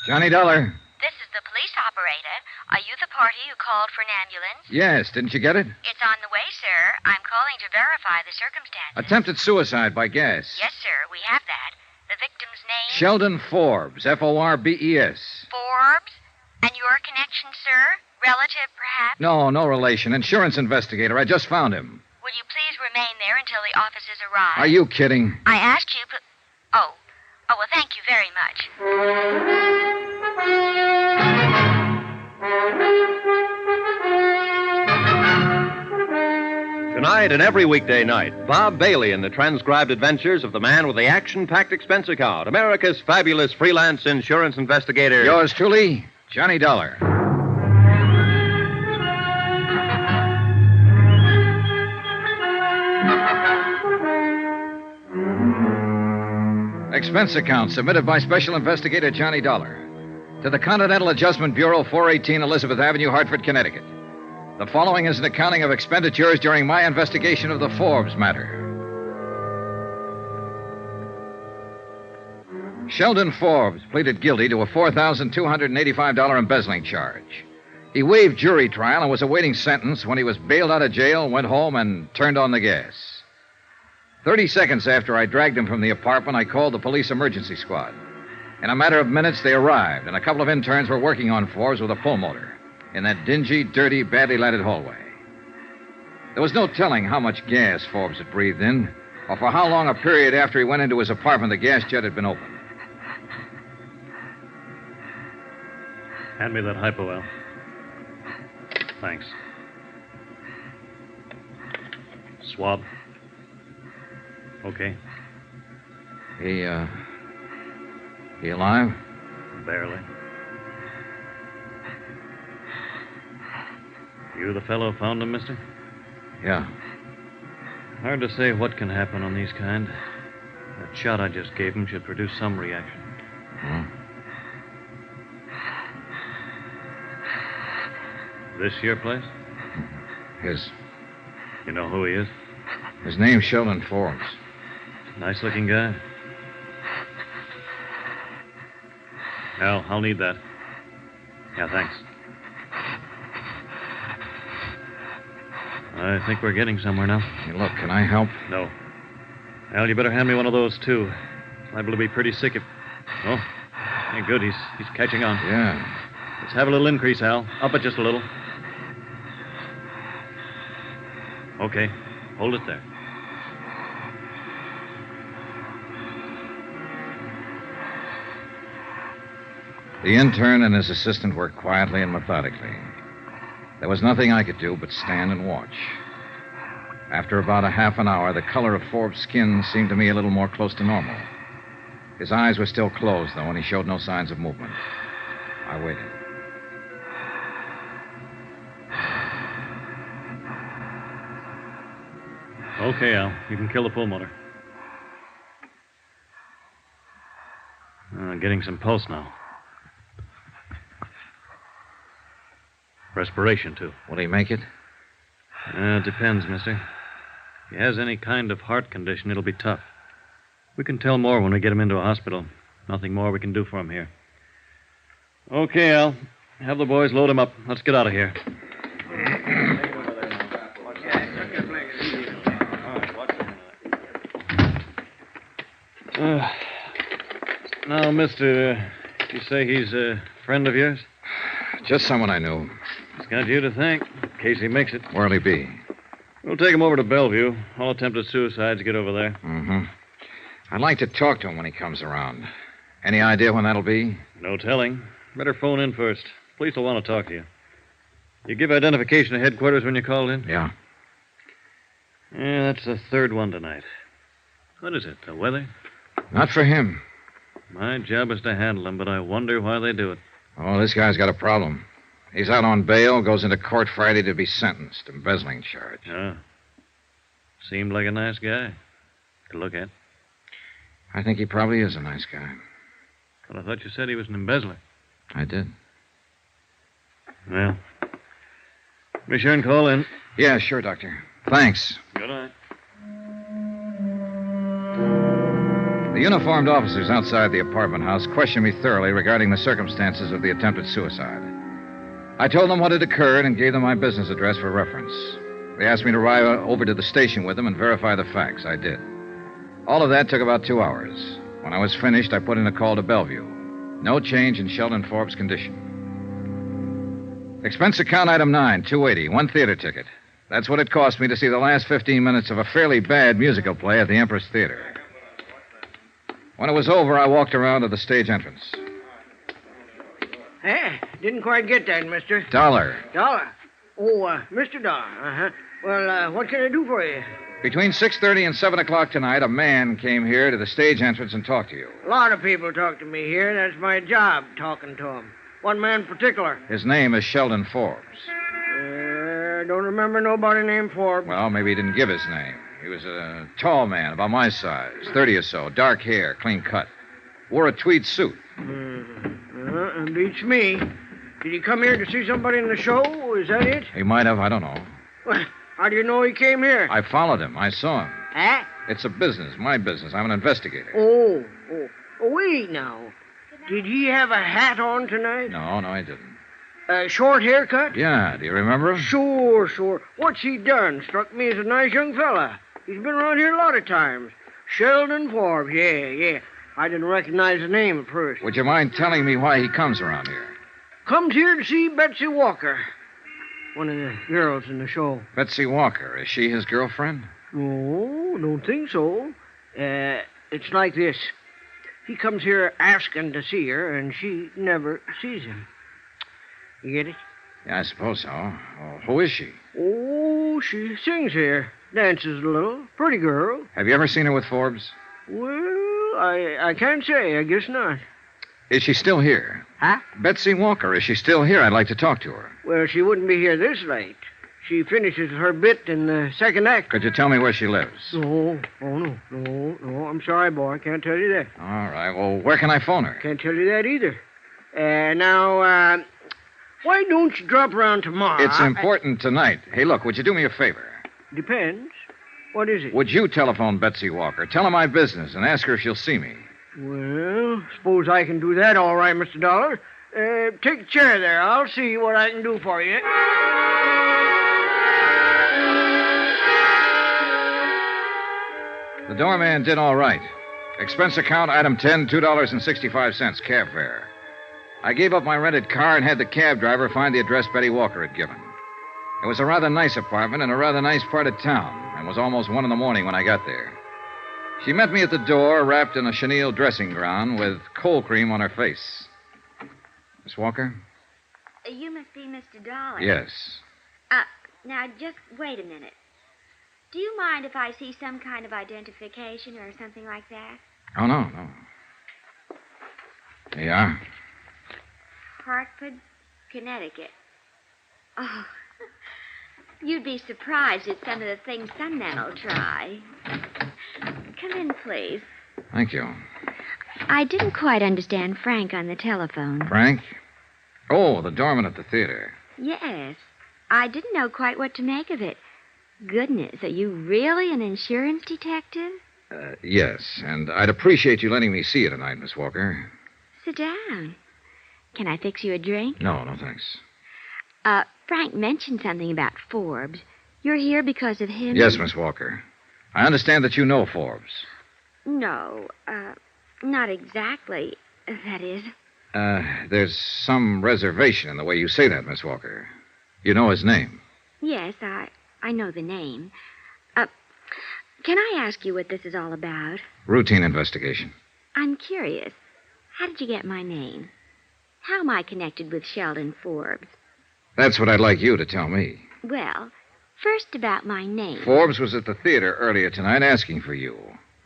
Johnny Dollar. This is the police operator. operator. Are you the party who called for an ambulance? Yes, didn't you get it? It's on the way, sir. I'm calling to verify the circumstances. Attempted suicide by gas. Yes, sir, we have that. The victim's name? Sheldon Forbes, Forbes. Forbes? And your connection, sir? Relative, perhaps? No relation. Insurance investigator. I just found him. Will you please remain there until the officers arrive? Are you kidding? I asked you, but... Oh, well, thank you very much. Tonight and every weekday night, Bob Bailey in the transcribed adventures of the man with the action-packed expense account, America's fabulous freelance insurance investigator. Yours truly, Johnny Dollar. Expense account submitted by Special Investigator Johnny Dollar to the Continental Adjustment Bureau, 418 Elizabeth Avenue, Hartford, Connecticut. The following is an accounting of expenditures during my investigation of the Forbes matter. Sheldon Forbes pleaded guilty to a $4,285 embezzling charge. He waived jury trial and was awaiting sentence when he was bailed out of jail, went home, and turned on the gas. 30 seconds after I dragged him from the apartment, I called the police emergency squad. In a matter of minutes, they arrived, and a couple of interns were working on Forbes with a pulmotor in that dingy, dirty, badly lighted hallway. There was no telling how much gas Forbes had breathed in, or for how long a period after he went into his apartment the gas jet had been open. Hand me that hypo, Al. Thanks. Swab. Okay. He alive? Barely. You the fellow found him, mister? Yeah. Hard to say what can happen on these kind. That shot I just gave him should produce some reaction. This your place? His. You know who he is? His name's Sheldon Forbes. Nice-looking guy. Al, I'll need that. Yeah, thanks. I think we're getting somewhere now. Hey, look, can I help? No. Al, you better hand me one of those, too. Liable to be pretty sick if... Oh, hey, good. He's catching on. Yeah. Let's have a little increase, Al. Up it just a little. Okay. Hold it there. The intern and his assistant worked quietly and methodically. There was nothing I could do but stand and watch. After about a half an hour, the color of Forbes' skin seemed to me a little more close to normal. His eyes were still closed, though, and he showed no signs of movement. I waited. Okay, Al. You can kill the pulmotor. Getting some pulse now. Respiration, too. Will he make it? It depends, mister. If he has any kind of heart condition, it'll be tough. We can tell more when we get him into a hospital. Nothing more we can do for him here. Okay, Al. Have the boys load him up. Let's get out of here. Now, mister, you say he's a friend of yours? Just someone I knew. He's got you to thank, in case he makes it. Where'll he be? We'll take him over to Bellevue. All attempted suicides get over there. Mm-hmm. I'd like to talk to him when he comes around. Any idea when that'll be? No telling. Better phone in first. Police will want to talk to you. You give identification to headquarters when you called in? Yeah. Yeah, that's the third one tonight. What is it, the weather? Not for him. My job is to handle them, but I wonder why they do it. Oh, this guy's got a problem. He's out on bail, goes into court Friday to be sentenced. Embezzling charge. Oh. Seemed like a nice guy to look at. I think he probably is a nice guy. But I thought you said he was an embezzler. I did. Well, be sure and call in. Yeah, sure, Doctor. Thanks. Good night. The uniformed officers outside the apartment house questioned me thoroughly regarding the circumstances of the attempted suicide. I told them what had occurred and gave them my business address for reference. They asked me to ride over to the station with them and verify the facts. I did. All of that took about 2 hours. When I was finished, I put in a call to Bellevue. No change in Sheldon Forbes' condition. Expense account item 9, $280, 1 theater ticket. That's what it cost me to see the last 15 minutes of a fairly bad musical play at the Empress Theater. When it was over, I walked around to the stage entrance. Hey, didn't quite get that, mister. Dollar. Dollar? Oh, Mr. Dollar. Uh-huh. Well, what can I do for you? Between 6:30 and 7 o'clock tonight, a man came here to the stage entrance and talked to you. A lot of people talk to me here. That's my job, talking to them. One man in particular. His name is Sheldon Forbes. Don't remember nobody named Forbes. Well, maybe he didn't give his name. He was a tall man, about my size, 30 or so, dark hair, clean cut. Wore a tweed suit. Beats me. Did he come here to see somebody in the show? Is that it? He might have, I don't know. Well, how do you know he came here? I followed him. I saw him. Huh? It's a business, my business. I'm an investigator. Oh, wait now. Did he have a hat on tonight? No, he didn't. A short haircut? Yeah, do you remember him? Sure. What's he done? Struck me as a nice young fella. He's been around here a lot of times. Sheldon Forbes, yeah. I didn't recognize the name at first. Would you mind telling me why he comes around here? Comes here to see Betsy Walker. One of the girls in the show. Betsy Walker. Is she his girlfriend? No, don't think so. It's like this. He comes here asking to see her, and she never sees him. You get it? Yeah, I suppose so. Well, who is she? Oh, she sings here. Dances a little. Pretty girl. Have you ever seen her with Forbes? Well, I can't say. I guess not. Is she still here? Huh? Betsy Walker, is she still here? I'd like to talk to her. Well, she wouldn't be here this late. She finishes her bit in the second act. Could you tell me where she lives? No. I'm sorry, boy. I can't tell you that. All right. Well, where can I phone her? Can't tell you that either. Now, why don't you drop around tomorrow? It's important tonight. Hey, look, would you do me a favor? Depends. What is it? Would you telephone Betsy Walker? Tell her my business and ask her if she'll see me. Well, suppose I can do that all right, Mr. Dollar. Take a chair there. I'll see what I can do for you. The doorman did all right. Expense account item 10, $2.65, cab fare. I gave up my rented car and had the cab driver find the address Betty Walker had given. It was a rather nice apartment in a rather nice part of town, and was almost 1 a.m. when I got there. She met me at the door, wrapped in a chenille dressing gown with cold cream on her face. Miss Walker? You must be Mr. Dollar. Yes. Now, just wait a minute. Do you mind if I see some kind of identification or something like that? Oh, no. There you are. Hartford, Connecticut. Oh, you'd be surprised at some of the things some men will try. Come in, please. Thank you. I didn't quite understand Frank on the telephone. Frank? Oh, the doorman at the theater. Yes. I didn't know quite what to make of it. Goodness, are you really an insurance detective? Yes, and I'd appreciate you letting me see you tonight, Miss Walker. Sit down. Can I fix you a drink? No, thanks. Frank mentioned something about Forbes. You're here because of him? Yes, Miss Walker. I understand that you know Forbes. No, not exactly. That is. There's some reservation in the way you say that, Miss Walker. You know his name. Yes, I know the name. Can I ask you what this is all about? Routine investigation. I'm curious. How did you get my name? How am I connected with Sheldon Forbes? That's what I'd like you to tell me. Well, first about my name. Forbes was at the theater earlier tonight asking for you.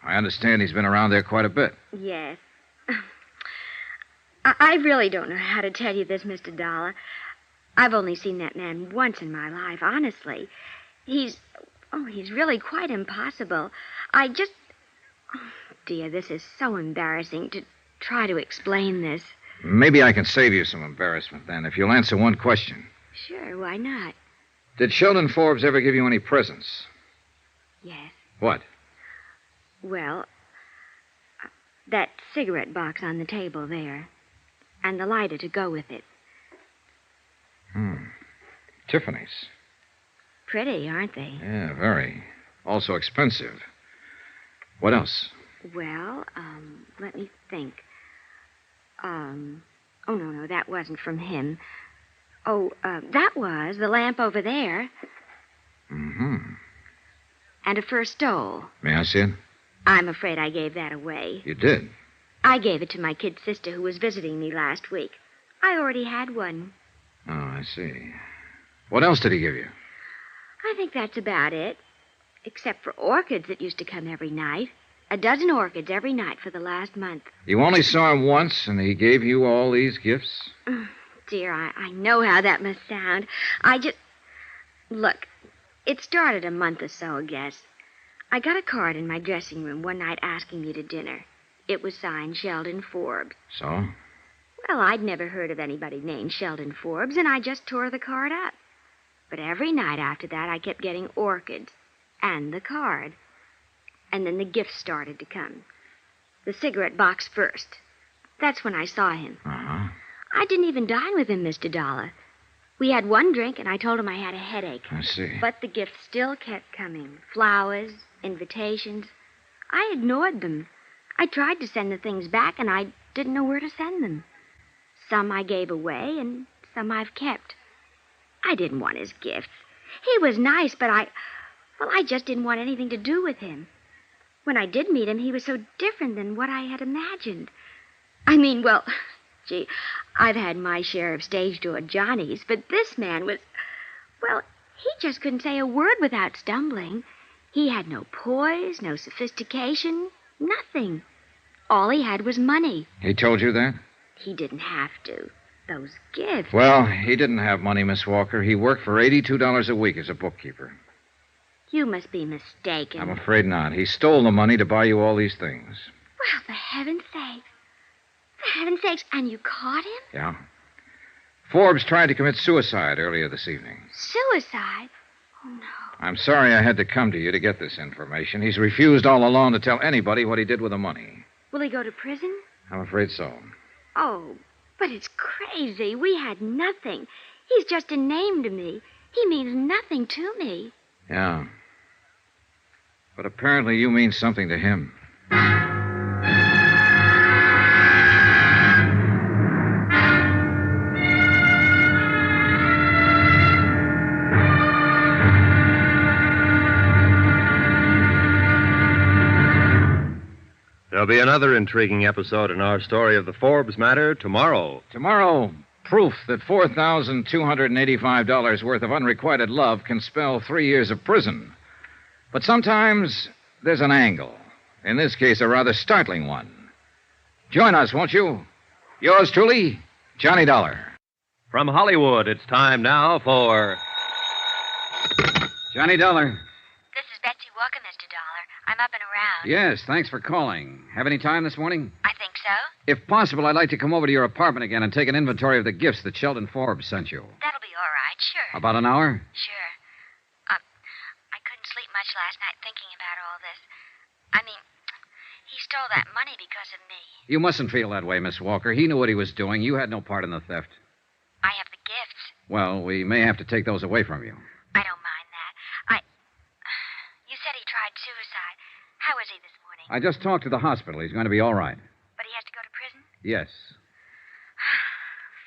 I understand he's been around there quite a bit. Yes. I really don't know how to tell you this, Mr. Dollar. I've only seen that man once in my life, honestly. He's really quite impossible. Oh, dear, this is so embarrassing to try to explain this. Maybe I can save you some embarrassment, then, if you'll answer one question. Sure, why not? Did Sheldon Forbes ever give you any presents? Yes. What? Well, that cigarette box on the table there. And the lighter to go with it. Tiffany's. Pretty, aren't they? Yeah, very. Also expensive. What else? Well, let me think. Oh, no, that wasn't from him. Oh, that was the lamp over there. Mm-hmm. And a fur stole. May I see it? I'm afraid I gave that away. You did? I gave it to my kid sister who was visiting me last week. I already had one. Oh, I see. What else did he give you? I think that's about it. Except for orchids that used to come every night. A dozen orchids every night for the last month. You only saw him once, and he gave you all these gifts? Dear, I know how that must sound. Look, it started a month or so, I guess. I got a card in my dressing room one night asking me to dinner. It was signed Sheldon Forbes. So? Well, I'd never heard of anybody named Sheldon Forbes, and I just tore the card up. But every night after that, I kept getting orchids and the card. And then the gifts started to come. The cigarette box first. That's when I saw him. Uh-huh. I didn't even dine with him, Mr. Dollar. We had one drink, and I told him I had a headache. I see. But the gifts still kept coming. Flowers, invitations. I ignored them. I tried to send the things back, and I didn't know where to send them. Some I gave away, and some I've kept. I didn't want his gifts. He was nice, but I just didn't want anything to do with him. When I did meet him, he was so different than what I had imagined. Gee, I've had my share of stage door Johnnies, but this man was... Well, he just couldn't say a word without stumbling. He had no poise, no sophistication, nothing. All he had was money. He told you that? He didn't have to. Those gifts... Well, he didn't have money, Miss Walker. He worked for $82 a week as a bookkeeper. You must be mistaken. I'm afraid not. He stole the money to buy you all these things. Well, for heaven's sake. For heaven's sakes, and you caught him? Yeah. Forbes tried to commit suicide earlier this evening. Suicide? Oh, no. I'm sorry I had to come to you to get this information. He's refused all along to tell anybody what he did with the money. Will he go to prison? I'm afraid so. Oh, but it's crazy. We had nothing. He's just a name to me. He means nothing to me. Yeah. But apparently you mean something to him. There'll be another intriguing episode in our story of the Forbes matter tomorrow. Tomorrow, proof that $4,285 worth of unrequited love can spell 3 years of prison. But sometimes there's an angle. In this case, a rather startling one. Join us, won't you? Yours truly, Johnny Dollar. From Hollywood, it's time now for... Johnny Dollar. This is Betsy Walker, Mr. Dollar. I'm up and around. Yes, thanks for calling. Have any time this morning? I think so. If possible, I'd like to come over to your apartment again and take an inventory of the gifts that Sheldon Forbes sent you. That'll be all right, sure. About an hour? Sure. I couldn't sleep much last night thinking about all this. He stole that money because of me. You mustn't feel that way, Miss Walker. He knew what he was doing. You had no part in the theft. I have the gifts. Well, we may have to take those away from you. I don't mind that. You said he tried suicide. How is he this morning? I just talked to the hospital. He's going to be all right. But he has to go to prison? Yes.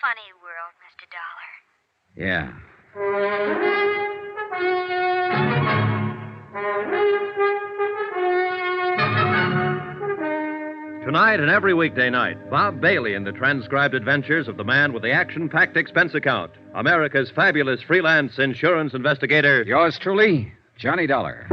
Funny world, Mr. Dollar. Yeah. Tonight and every weekday night, Bob Bailey in the transcribed adventures of the man with the action-packed expense account, America's fabulous freelance insurance investigator. Yours truly, Johnny Dollar.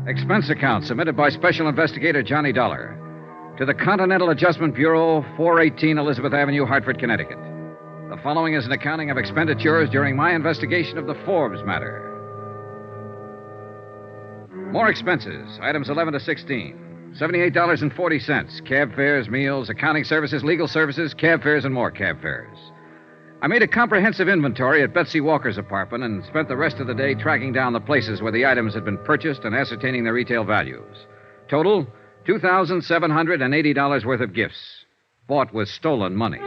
Expense account submitted by Special Investigator Johnny Dollar to the Continental Adjustment Bureau, 418 Elizabeth Avenue, Hartford, Connecticut. The following is an accounting of expenditures during my investigation of the Forbes matter. More expenses, items 11 to 16. $78.40. Cab fares, meals, accounting services, legal services, cab fares, and more cab fares. I made a comprehensive inventory at Betsy Walker's apartment and spent the rest of the day tracking down the places where the items had been purchased and ascertaining their retail values. Total, $2,780 worth of gifts, bought with stolen money.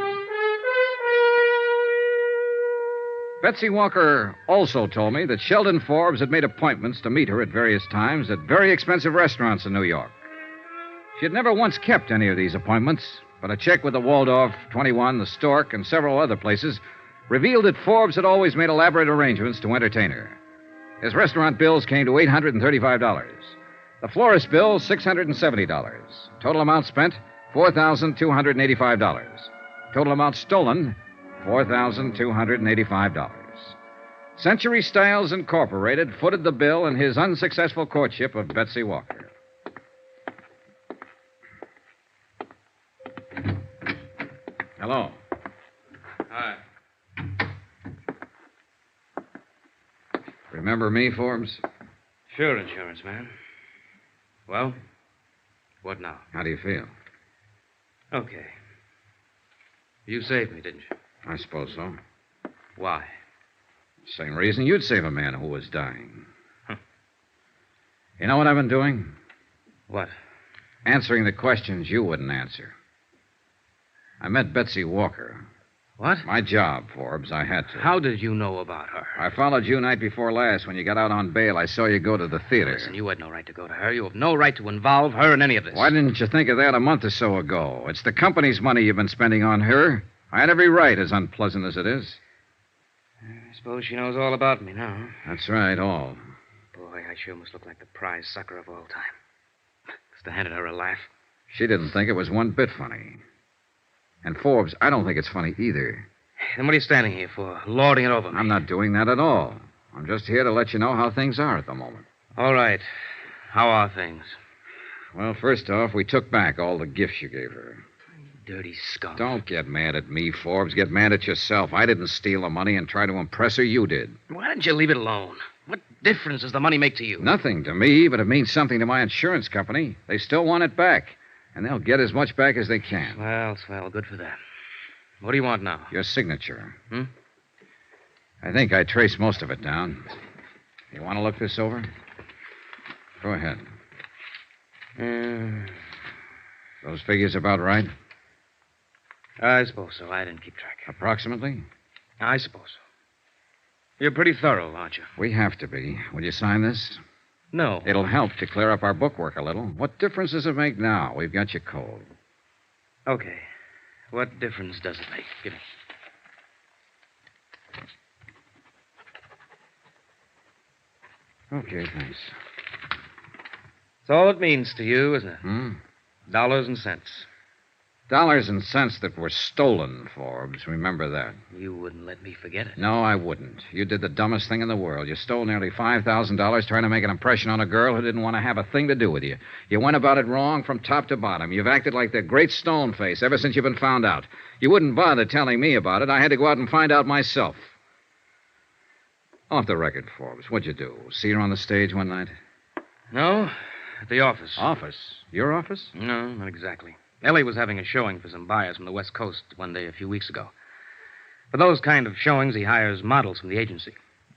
Betsy Walker also told me that Sheldon Forbes had made appointments to meet her at various times at very expensive restaurants in New York. She had never once kept any of these appointments, but a check with the Waldorf, 21, the Stork, and several other places revealed that Forbes had always made elaborate arrangements to entertain her. His restaurant bills came to $835. The florist bill, $670. Total amount spent, $4,285. Total amount stolen, $4,285. Century Styles Incorporated footed the bill in his unsuccessful courtship of Betsy Walker. Hello. Hi. Remember me, Forbes? Sure, insurance man. Well, what now? How do you feel? Okay. You saved me, didn't you? I suppose so. Why? Same reason you'd save a man who was dying. You know what I've been doing? What? Answering the questions you wouldn't answer. I met Betsy Walker. What? My job, Forbes. I had to. How did you know about her? I followed you night before last. When you got out on bail, I saw you go to the theater. Listen, you had no right to go to her. You have no right to involve her in any of this. Why didn't you think of that a month or so ago? It's the company's money you've been spending on her. I had every right, as unpleasant as it is. I suppose she knows all about me now. That's right, all. Boy, I sure must look like the prize sucker of all time. Must have handed her a laugh. She didn't think it was one bit funny. And, Forbes, I don't think it's funny either. Then what are you standing here for? Lording it over me? I'm not doing that at all. I'm just here to let you know how things are at the moment. All right. How are things? Well, first off, we took back all the gifts you gave her. Dirty skunk. Don't get mad at me, Forbes. Get mad at yourself. I didn't steal the money and try to impress her. You did. Why didn't you leave it alone? What difference does the money make to you? Nothing to me, but it means something to my insurance company. They still want it back, and they'll get as much back as they can. Swell. Good for them. What do you want now? Your signature. I think I traced most of it down. You want to look this over? Go ahead. Those figures about right? I suppose so. I didn't keep track. Approximately? I suppose so. You're pretty thorough, aren't you? We have to be. Will you sign this? No. It'll help to clear up our bookwork a little. What difference does it make now? We've got you cold. Okay. What difference does it make? Give me. Okay, thanks. That's all it means to you, isn't it? Dollars and cents. Dollars and cents that were stolen, Forbes. Remember that. You wouldn't let me forget it. No, I wouldn't. You did the dumbest thing in the world. You stole nearly $5,000 trying to make an impression on a girl who didn't want to have a thing to do with you. You went about it wrong from top to bottom. You've acted like the great stone face ever since you've been found out. You wouldn't bother telling me about it. I had to go out and find out myself. Off the record, Forbes. What'd you do? See her on the stage one night? No, at the office. Office? Your office? No, not exactly. Ellie was having a showing for some buyers from the West Coast one day a few weeks ago. For those kind of showings, he hires models from the agency.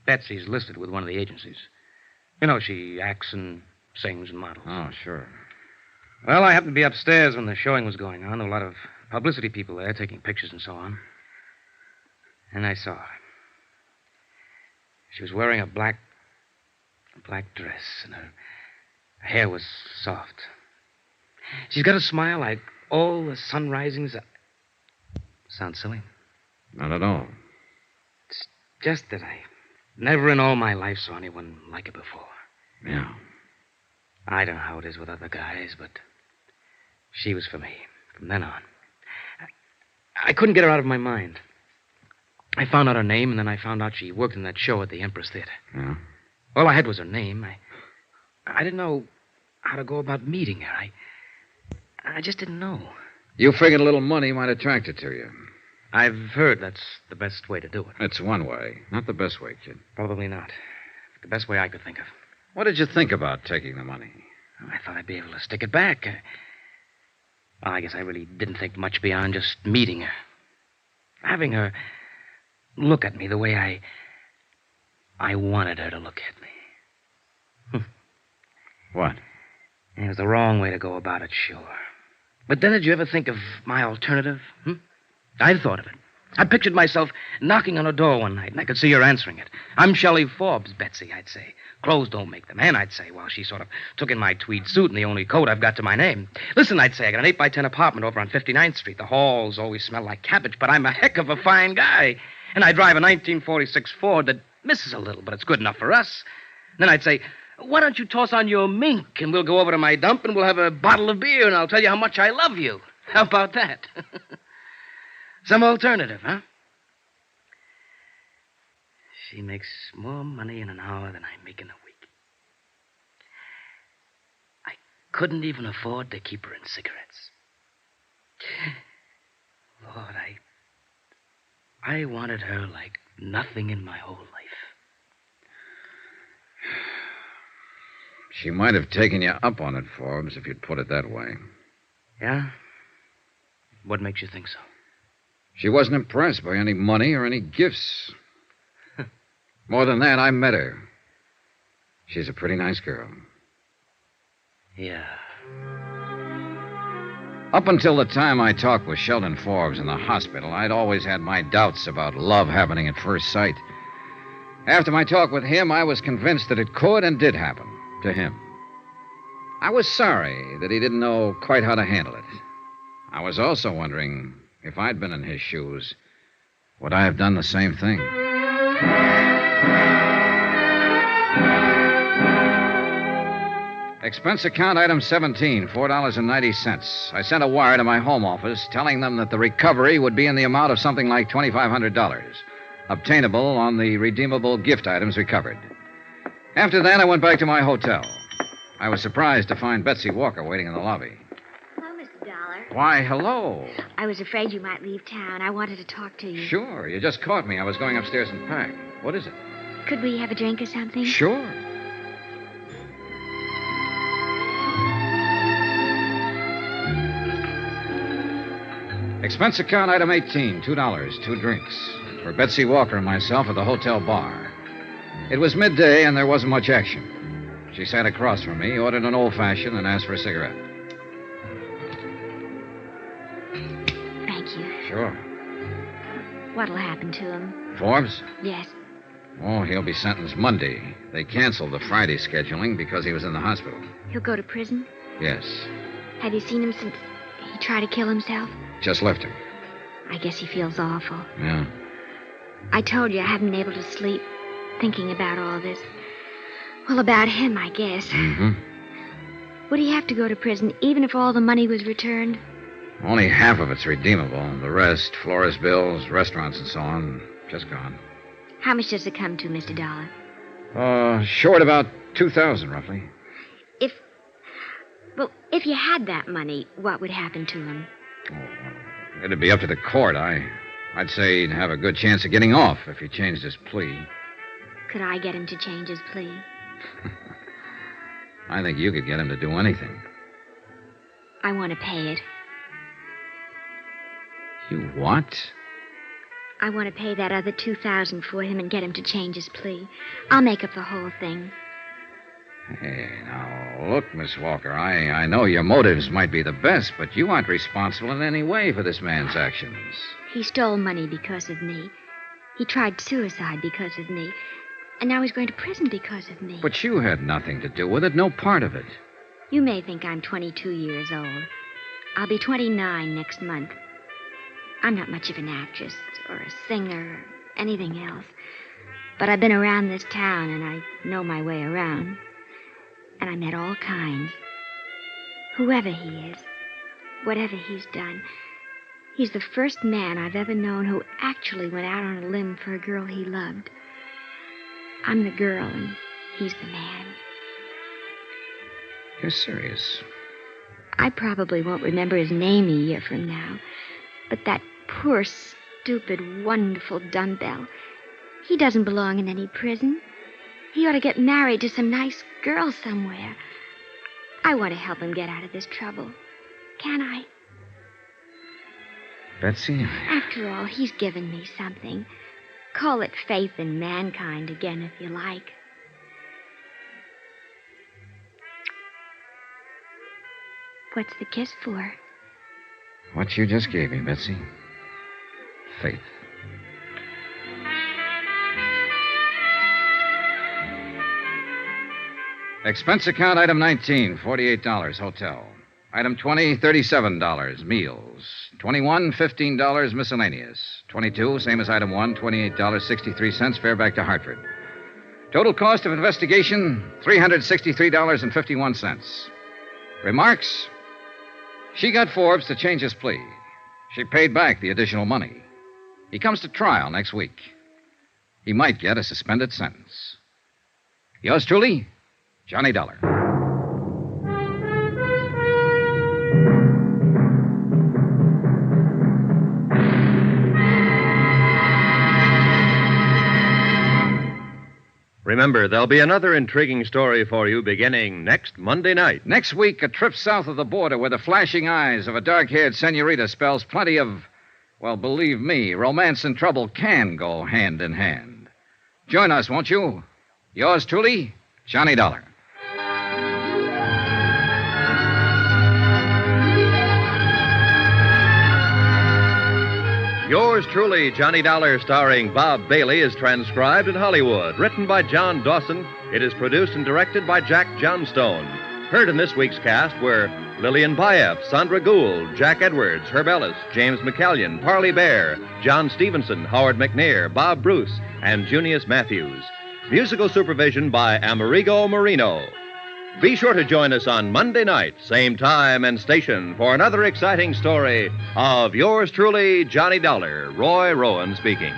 Betsy's listed with one of the agencies. You know, she acts and sings and models. Oh, sure. Well, I happened to be upstairs when the showing was going on. There were a lot of publicity people there taking pictures and so on. And I saw her. She was wearing a black dress, and her hair was soft. She's got a smile like all the sun risings. Sounds silly? Not at all. It's just that I never in all my life saw anyone like her before. Yeah. I don't know how it is with other guys, but she was for me from then on. I couldn't get her out of my mind. I found out her name, and then I found out she worked in that show at the Empress Theater. Yeah? All I had was her name. I didn't know how to go about meeting her. I just didn't know. You figured a little money might attract her to you. I've heard that's the best way to do it. It's one way. Not the best way, kid. Probably not. The best way I could think of. What did you think about taking the money? I thought I'd be able to stick it back. Well, I guess I really didn't think much beyond just meeting her. Having her look at me the way I wanted her to look at me. What? It was the wrong way to go about it, sure. But then did you ever think of my alternative? I'd thought of it. I pictured myself knocking on her door one night, and I could see her answering it. "I'm Shelley Forbes, Betsy," I'd say. "Clothes don't make the man," I'd say, while she sort of took in my tweed suit and the only coat I've got to my name. "Listen," I'd say, "I got an 8x10 apartment over on 59th Street. The halls always smell like cabbage, but I'm a heck of a fine guy. And I drive a 1946 Ford that misses a little, but it's good enough for us." And then I'd say, "Why don't you toss on your mink, and we'll go over to my dump, and we'll have a bottle of beer, and I'll tell you how much I love you. How about that?" Some alternative, huh? She makes more money in an hour than I make in a week. I couldn't even afford to keep her in cigarettes. Lord, I wanted her like nothing in my whole life. She might have taken you up on it, Forbes, if you'd put it that way. Yeah? What makes you think so? She wasn't impressed by any money or any gifts. More than that, I met her. She's a pretty nice girl. Yeah. Up until the time I talked with Sheldon Forbes in the hospital, I'd always had my doubts about love happening at first sight. After my talk with him, I was convinced that it could and did happen to him. I was sorry that he didn't know quite how to handle it. I was also wondering, if I'd been in his shoes, would I have done the same thing? Expense account item 17, $4.90. I sent a wire to my home office telling them that the recovery would be in the amount of something like $2,500, obtainable on the redeemable gift items recovered. After that, I went back to my hotel. I was surprised to find Betsy Walker waiting in the lobby. Hello, Mr. Dollar. Why, hello. I was afraid you might leave town. I wanted to talk to you. Sure, you just caught me. I was going upstairs and pack. What is it? Could we have a drink or something? Sure. Expense account item 18, $2, 2 drinks. For Betsy Walker and myself at the hotel bar. It was midday and there wasn't much action. She sat across from me, ordered an old-fashioned, and asked for a cigarette. Thank you. Sure. What'll happen to him? Forbes? Yes. Oh, he'll be sentenced Monday. They canceled the Friday scheduling because he was in the hospital. He'll go to prison? Yes. Have you seen him since he tried to kill himself? Just left him. I guess he feels awful. Yeah. I told you I haven't been able to sleep thinking about all this. Well, about him, I guess. Mm-hmm. Would he have to go to prison even if all the money was returned? Only half of it's redeemable. The rest, florist bills, restaurants and so on, just gone. How much does it come to, Mr. Dollar? Short about $2,000, roughly. If you had that money, what would happen to him? Oh, it'd be up to the court. I'd say he'd have a good chance of getting off if he changed his plea. Could I get him to change his plea? I think you could get him to do anything. I want to pay it. You what? I want to pay that other $2,000 for him and get him to change his plea. I'll make up the whole thing. Hey, now, look, Miss Walker, I know your motives might be the best, but you aren't responsible in any way for this man's actions. He stole money because of me. He tried suicide because of me. And now he's going to prison because of me. But you had nothing to do with it, no part of it. You may think I'm 22 years old. I'll be 29 next month. I'm not much of an actress or a singer or anything else. But I've been around this town and I know my way around. And I met all kinds. Whoever he is, whatever he's done, he's the first man I've ever known who actually went out on a limb for a girl he loved. I'm the girl and he's the man. You're serious? I probably won't remember his name a year from now. But that poor, stupid, wonderful dumbbell, he doesn't belong in any prison. He ought to get married to some nice girl somewhere. I want to help him get out of this trouble. Can I? Betsy? After all, he's given me something. Call it faith in mankind again, if you like. What's the kiss for? What you just gave me, Betsy. Faith. Expense account item 19, $48, hotel. Item 20, $37, meals. 21, $15, miscellaneous. 22, same as item 1, $28.63, fare back to Hartford. Total cost of investigation, $363.51. Remarks? She got Forbes to change his plea. She paid back the additional money. He comes to trial next week. He might get a suspended sentence. Yours truly, Johnny Dollar. Remember, there'll be another intriguing story for you beginning next Monday night. Next week, a trip south of the border where the flashing eyes of a dark-haired senorita spells plenty of, well, believe me, romance and trouble can go hand in hand. Join us, won't you? Yours truly, Johnny Dollar. Yours truly, Johnny Dollar, starring Bob Bailey, is transcribed in Hollywood. Written by John Dawson, it is produced and directed by Jack Johnstone. Heard in this week's cast were Lillian Baeff, Sandra Gould, Jack Edwards, Herb Ellis, James McCallion, Parley Bear, John Stevenson, Howard McNair, Bob Bruce, and Junius Matthews. Musical supervision by Amerigo Marino. Be sure to join us on Monday night, same time and station, for another exciting story of yours truly, Johnny Dollar. Roy Rowan speaking.